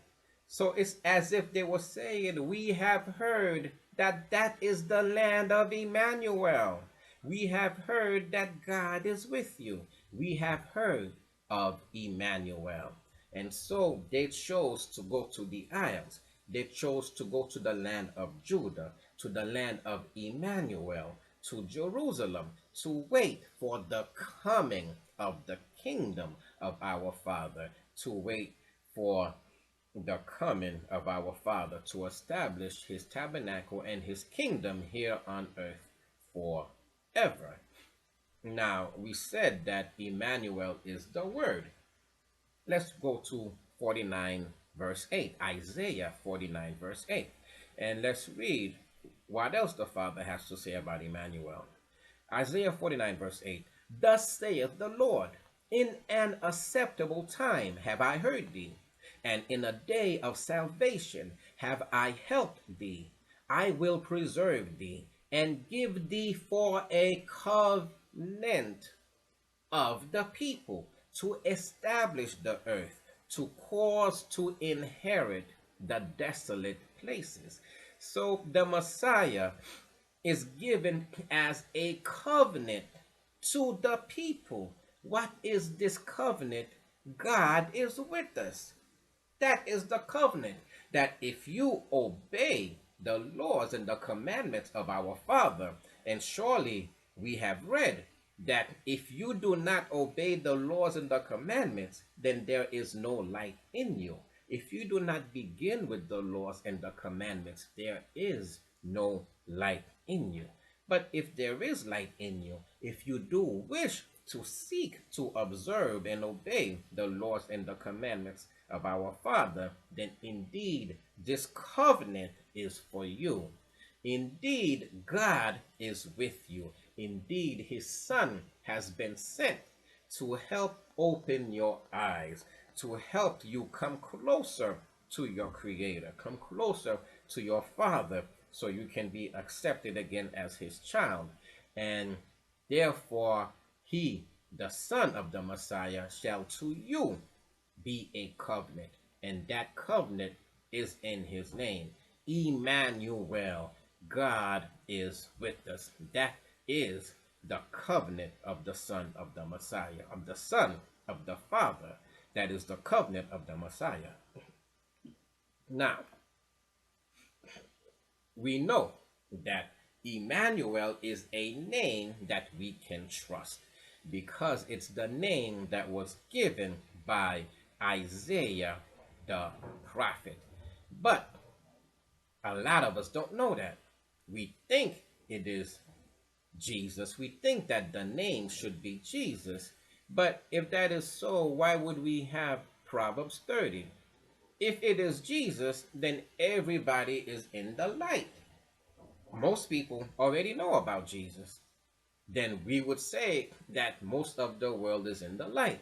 So it's as if they were saying, we have heard that that is the land of Immanuel. We have heard that God is with you. We have heard of Immanuel. And so they chose to go to the isles. They chose to go to the land of Judah, to the land of Immanuel, to Jerusalem, to wait for the coming of the kingdom of our Father, to wait for the coming of our Father to establish his tabernacle and his kingdom here on earth forever. Now, we said that Immanuel is the Word. Let's go to 49 verse 8, Isaiah 49 verse 8, and let's read what else the Father has to say about Immanuel. Isaiah 49 verse 8, thus saith the Lord, in an acceptable time have I heard thee, and in a day of salvation have I helped thee. I will preserve thee, and give thee for a covenant of the people, to establish the earth, to cause to inherit the desolate places. So the Messiah is given as a covenant to the people. What is this covenant? God is with us. That is the covenant, that if you obey the laws and the commandments of our Father, and surely we have read that if you do not obey the laws and the commandments, then there is no light in you. If you do not begin with the laws and the commandments, there is no light in you. But if there is light in you, if you do wish to seek to observe and obey the laws and the commandments of our Father, then indeed this covenant is for you. Indeed, God is with you. Indeed, his Son has been sent to help open your eyes, to help you come closer to your Creator, come closer to your Father, so you can be accepted again as his child. And therefore, he, the Son of the Messiah, shall to you be a covenant. And that covenant is in his name. Immanuel, God is with us. That is the covenant of the Son of the Messiah, of the Son of the Father. That is the covenant of the Messiah. Now, we know that Immanuel is a name that we can trust, because it's the name that was given by Isaiah the prophet. But a lot of us don't know that. We think it is Jesus. We think that the name should be Jesus. But if that is so, why would we have Proverbs 30. If it is Jesus, then everybody is in the light. Most people already know about Jesus. Then we would say that most of the world is in the light.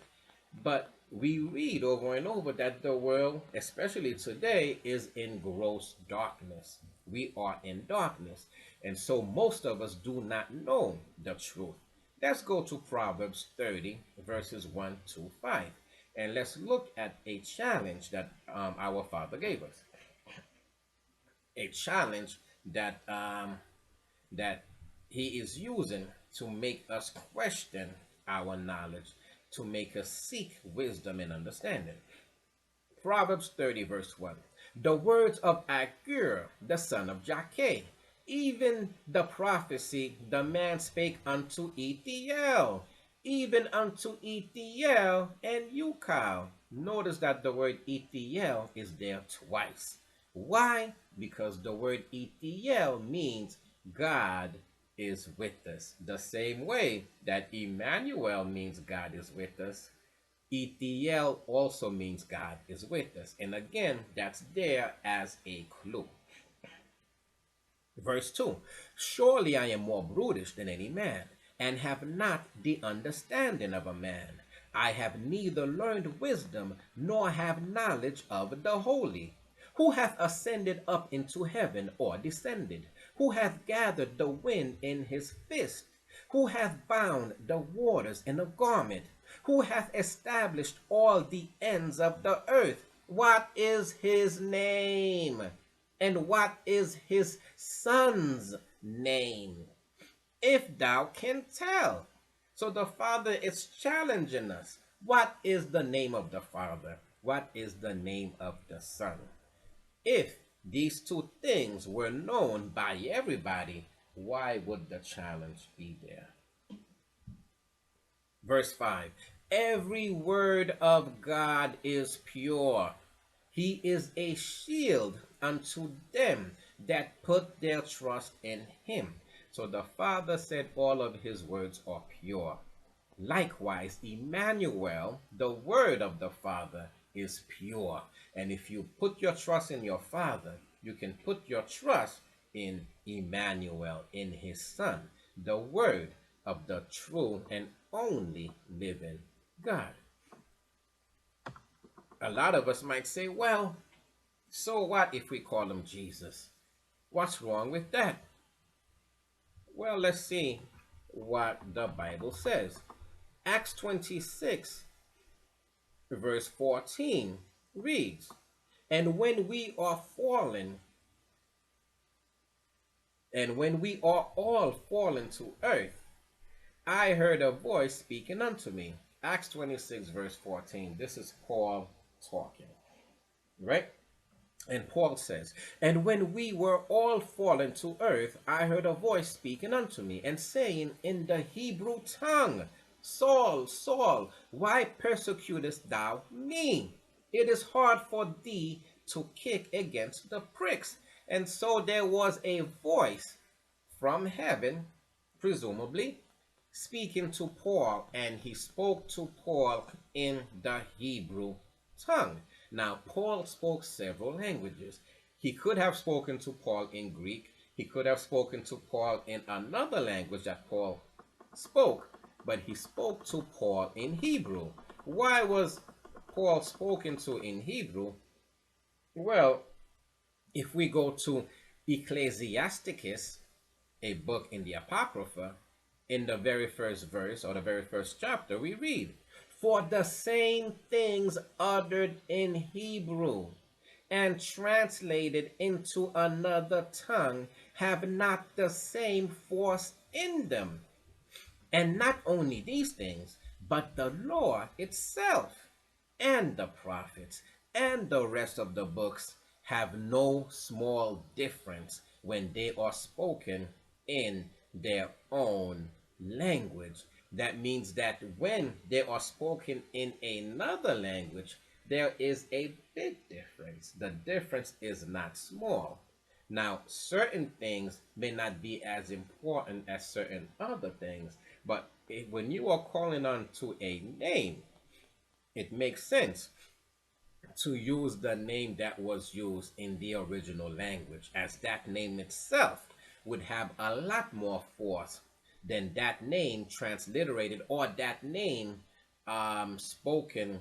But we read over and over that the world, especially today, is in gross darkness. We are in darkness. And so most of us do not know the truth. Let's go to Proverbs 30, verses 1 to 5. And let's look at a challenge that our Father gave us. A challenge that he is using to make us question our knowledge, to make us seek wisdom and understanding. Proverbs 30, verse 1. The words of Agur, the son of Jakeh, even the prophecy the man spake unto Ethiel, even unto Ethiel and Ukal. Notice that the word Ethiel is there twice. Why? Because the word Ethiel means God is with us. The same way that Immanuel means God is with us, Ethiel also means God is with us. And again, that's there as a clue. Verse 2. Surely I am more brutish than any man, and have not the understanding of a man. I have neither learned wisdom, nor have knowledge of the holy. Who hath ascended up into heaven, or descended? Who hath gathered the wind in his fist? Who hath bound the waters in a garment? Who hath established all the ends of the earth? What is his name? And what is his son's name? If thou can tell. So the Father is challenging us. What is the name of the Father? What is the name of the Son? If these two things were known by everybody, why would the challenge be there? Verse 5. Every word of God is pure. He is a shield unto them that put their trust in him. So the Father said all of his words are pure. Likewise, Immanuel, the word of the Father, is pure. And if you put your trust in your Father, you can put your trust in Immanuel, in his Son, the word of the true and only living God. A lot of us might say, well, so what if we call him Jesus? What's wrong with that? Well, let's see what the Bible says. Acts 26, verse 14 reads, And when we are fallen, and when we are all fallen to earth, I heard a voice speaking unto me. Acts 26, verse 14. This is Paul talking, right? And Paul says, And when we were all fallen to earth, I heard a voice speaking unto me, and saying in the Hebrew tongue, Saul, Saul, why persecutest thou me? It is hard for thee to kick against the pricks. And so there was a voice from heaven, presumably, speaking to Paul, and he spoke to Paul in the Hebrew tongue. Now, Paul spoke several languages. He could have spoken to Paul in Greek. He could have spoken to Paul in another language that Paul spoke, but he spoke to Paul in Hebrew. Why was Paul spoken to in Hebrew? Well, if we go to Ecclesiasticus, a book in the Apocrypha, in the very first verse or the very first chapter, we read, For the same things uttered in Hebrew and translated into another tongue have not the same force in them. And not only these things, but the law itself and the prophets and the rest of the books have no small difference when they are spoken in their own language. That means that when they are spoken in another language, there is a big difference. The difference is not small. Now, certain things may not be as important as certain other things, but when you are calling on to a name, it makes sense to use the name that was used in the original language, as that name itself would have a lot more force than that name transliterated, or that name spoken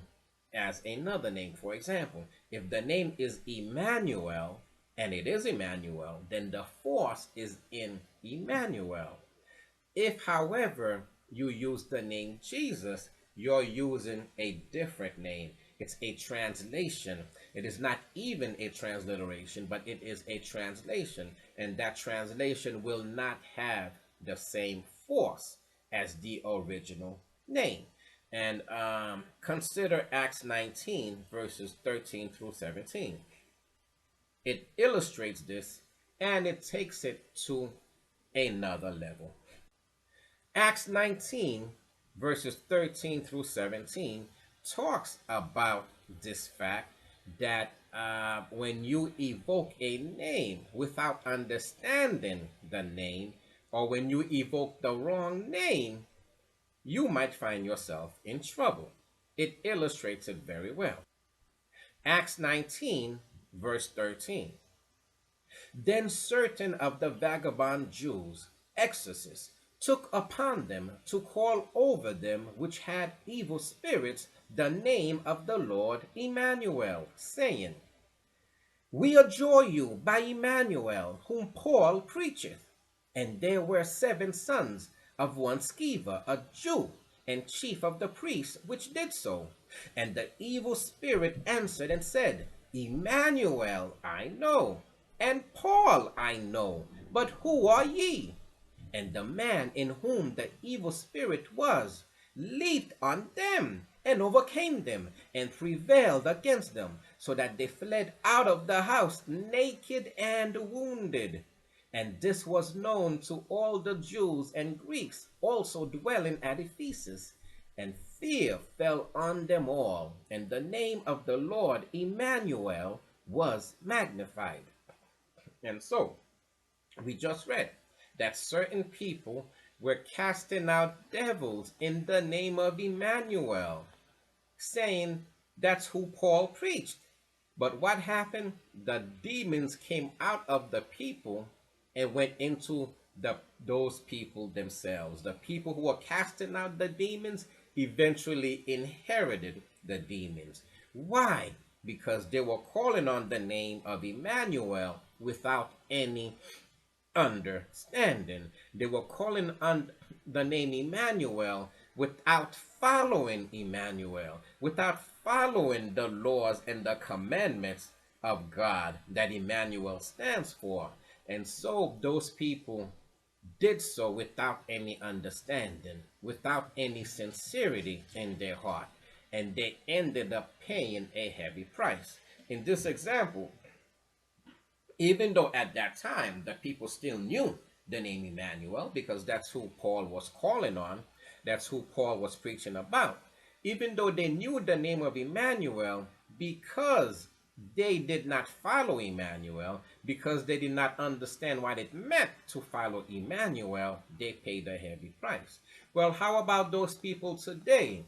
as another name. For example, if the name is Immanuel, and it is Immanuel, then the force is in Immanuel. If, however, you use the name Jesus, you're using a different name. It's a translation. It is not even a transliteration, but it is a translation. And that translation will not have the same force as the original name. And consider Acts 19, verses 13 through 17. It illustrates this, and it takes it to another level. Acts 19, verses 13 through 17, talks about this fact that when you evoke a name without understanding the name, or when you evoke the wrong name, you might find yourself in trouble. It illustrates it very well. Acts 19, verse 13. Then certain of the vagabond Jews, exorcists, took upon them to call over them which had evil spirits the name of the Lord Immanuel, saying, We adjure you by Immanuel, whom Paul preacheth. And there were 7 sons of one Sceva, a Jew, and chief of the priests, which did so. And the evil spirit answered and said, Immanuel I know, and Paul I know, but who are ye? And the man in whom the evil spirit was leaped on them and overcame them and prevailed against them, so that they fled out of the house naked and wounded. And this was known to all the Jews and Greeks also dwelling at Ephesus. And fear fell on them all, and the name of the Lord Immanuel was magnified. And so, we just read that certain people were casting out devils in the name of Immanuel, saying that's who Paul preached. But what happened? The demons came out of the people and went into those people themselves. The people who were casting out the demons eventually inherited the demons. Why? Because they were calling on the name of Immanuel without any understanding. They were calling on the name Immanuel without following Immanuel, without following the laws and the commandments of God that Immanuel stands for. And so those people did so without any understanding, without any sincerity in their heart, and they ended up paying a heavy price. In this example, even though at that time the people still knew the name Emmanuel, because that's who Paul was calling on, that's who Paul was preaching about. Even though they knew the name of Emmanuel, because they did not follow Emmanuel, because they did not understand what it meant to follow Emmanuel, they paid a heavy price. Well, how about those people today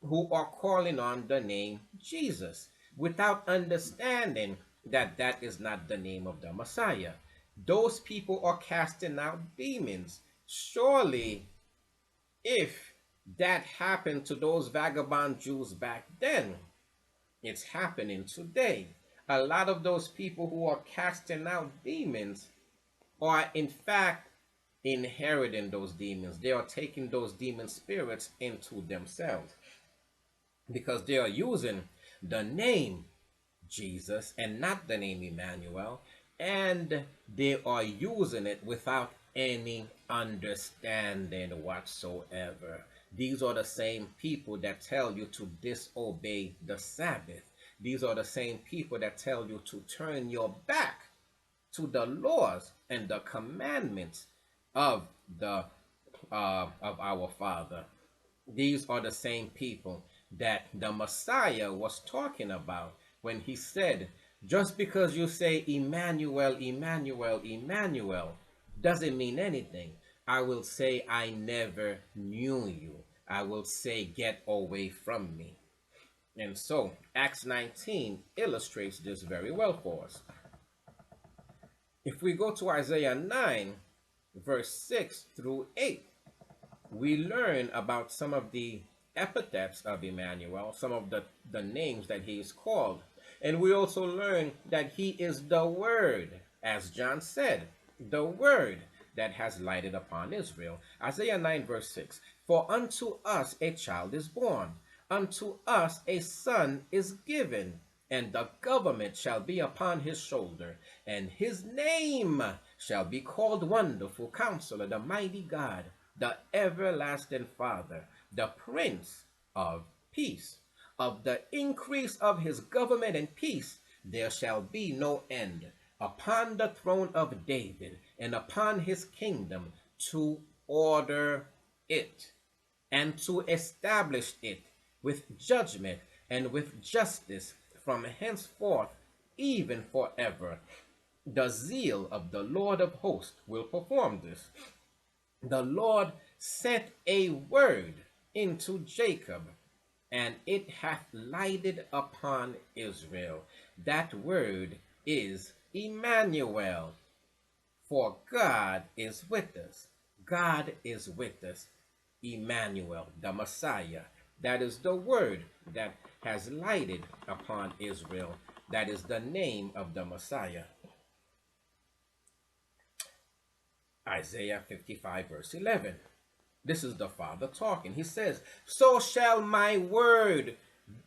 who are calling on the name Jesus without understanding that that is not the name of the Messiah? Those people are casting out demons. Surely, if that happened to those vagabond Jews back then, it's happening today. A lot of those people who are casting out demons are, in fact, inheriting those demons. They are taking those demon spirits into themselves, because they are using the name Jesus and not the name Emmanuel, and they are using it without any understanding whatsoever. These are the same people that tell you to disobey the Sabbath. These are the same people that tell you to turn your back to the laws and the commandments of the of our Father. These are the same people that the Messiah was talking about when he said, just because you say Emmanuel, Emmanuel, Emmanuel, doesn't mean anything. I will say, I never knew you. I will say, get away from me. And so Acts 19 illustrates this very well for us. If we go to Isaiah 9, verse 6 through 8, we learn about some of the epithets of Immanuel, some of the names that he is called. And we also learn that he is the Word, as John said, the Word that has lighted upon Israel. Isaiah 9, verse 6, for unto us a child is born, unto us a son is given, and the government shall be upon his shoulder, and his name shall be called Wonderful Counselor, the Mighty God, the Everlasting Father, the Prince of Peace. Of the increase of his government and peace there shall be no end, upon the throne of David and upon his kingdom, to order it and to establish it with judgment and with justice from henceforth, even forever. The zeal of the Lord of hosts will perform this. The Lord sent a word into Jacob, and it hath lighted upon Israel. That word is Immanuel, for God is with us. God is with us. Immanuel, the Messiah. That is the word that has lighted upon Israel. That is the name of the Messiah. Isaiah 55, verse 11. This is the Father talking. He says, so shall my word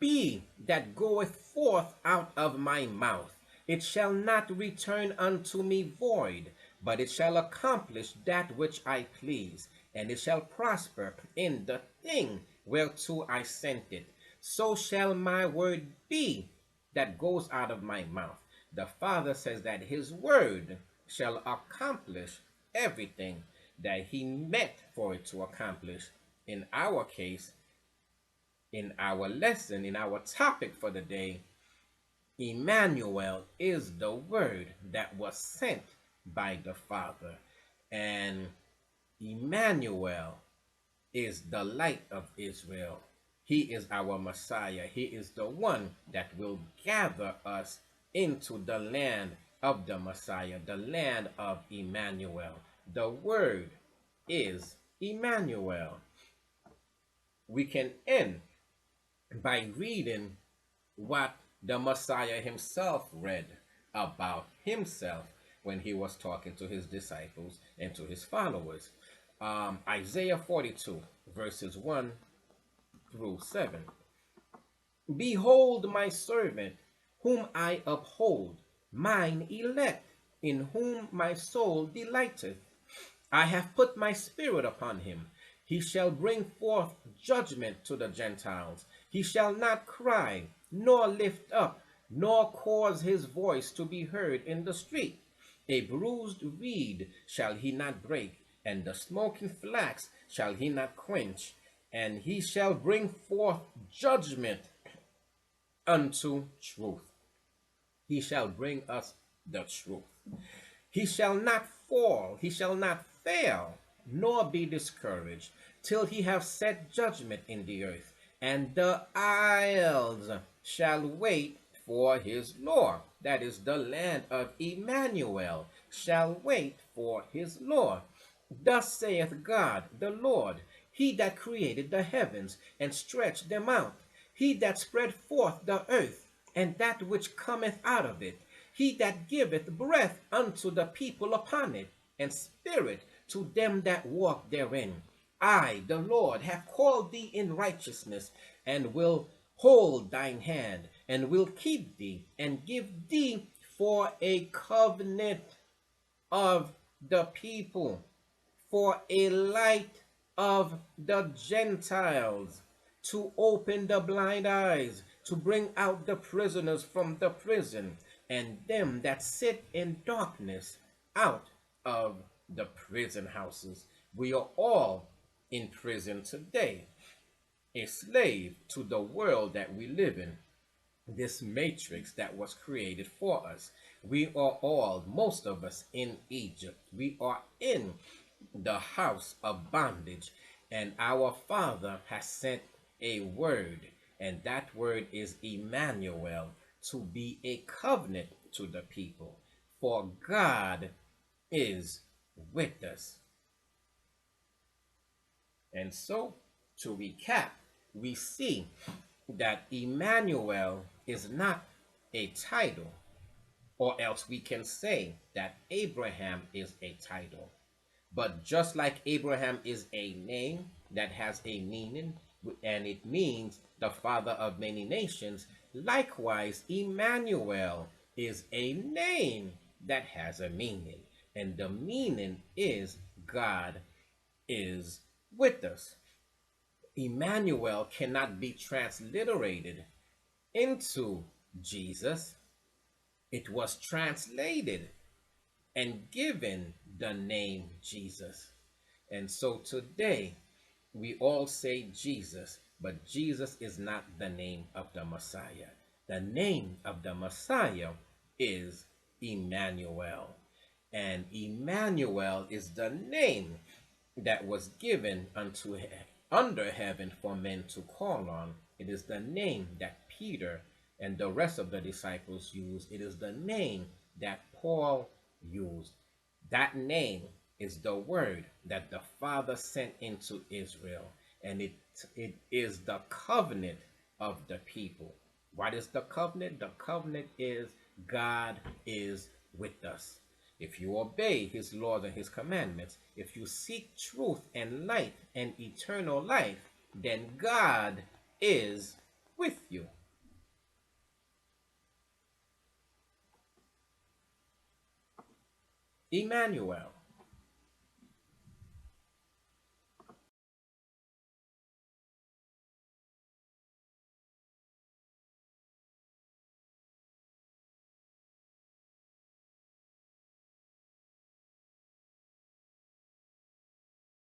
be that goeth forth out of my mouth. It shall not return unto me void, but it shall accomplish that which I please, and it shall prosper in the thing whereto I sent it. So shall my word be that goes out of my mouth. The Father says that his word shall accomplish everything that he meant for it to accomplish. In our case, in our lesson, in our topic for the day, Immanuel is the word that was sent by the Father. And Immanuel is the light of Israel. He is our Messiah. He is the one that will gather us into the land of the Messiah, the land of Immanuel. The word is Immanuel. We can end by reading what the Messiah himself read about himself when he was talking to his disciples and to his followers. Isaiah 42, verses 1 through 7. Behold my servant, whom I uphold, mine elect, in whom my soul delighteth. I have put my spirit upon him. He shall bring forth judgment to the Gentiles. He shall not cry, nor lift up, nor cause his voice to be heard in the street. A bruised reed shall he not break, and the smoking flax shall he not quench. And he shall bring forth judgment unto truth. He shall bring us the truth. He shall not fall, he shall not fail, nor be discouraged, till he have set judgment in the earth, and the isles shall wait for his law. That is, the land of Immanuel shall wait for his law. Thus saith God the Lord, he that created the heavens and stretched them out, he that spread forth the earth, and that which cometh out of it, he that giveth breath unto the people upon it, and spirit to them that walk therein. I, the Lord, have called thee in righteousness, and will hold thine hand, and will keep thee, and give thee for a covenant of the people, for a light of the Gentiles, to open the blind eyes, to bring out the prisoners from the prison, and them that sit in darkness out of the prison houses. We are all in prison today, a slave to the world that we live in, this matrix that was created for us. We are all, most of us, in Egypt. We are in the house of bondage, and our Father has sent a word, And that word is Immanuel, to be a covenant to the people. For God is with us. And so, to recap, we see that Immanuel is not a title, or else we can say that Abraham is a title. But just like Abraham is a name that has a meaning, and it means the father of many nations, likewise, Immanuel is a name that has a meaning. And the meaning is God is with us. Immanuel cannot be transliterated into Jesus. It was translated and given the name Jesus. And so today we all say Jesus, but Jesus is not the name of the Messiah. The name of the Messiah is Immanuel. And Immanuel is the name that was given unto under heaven for men to call on. It is the name that Peter and the rest of the disciples used. It is the name that Paul used. That name is the word that the Father sent into Israel, and it is the covenant of the people. What is the covenant? The covenant is God is with us. If you obey his laws and his commandments, if you seek truth and light and eternal life, then God is with you. Immanuel.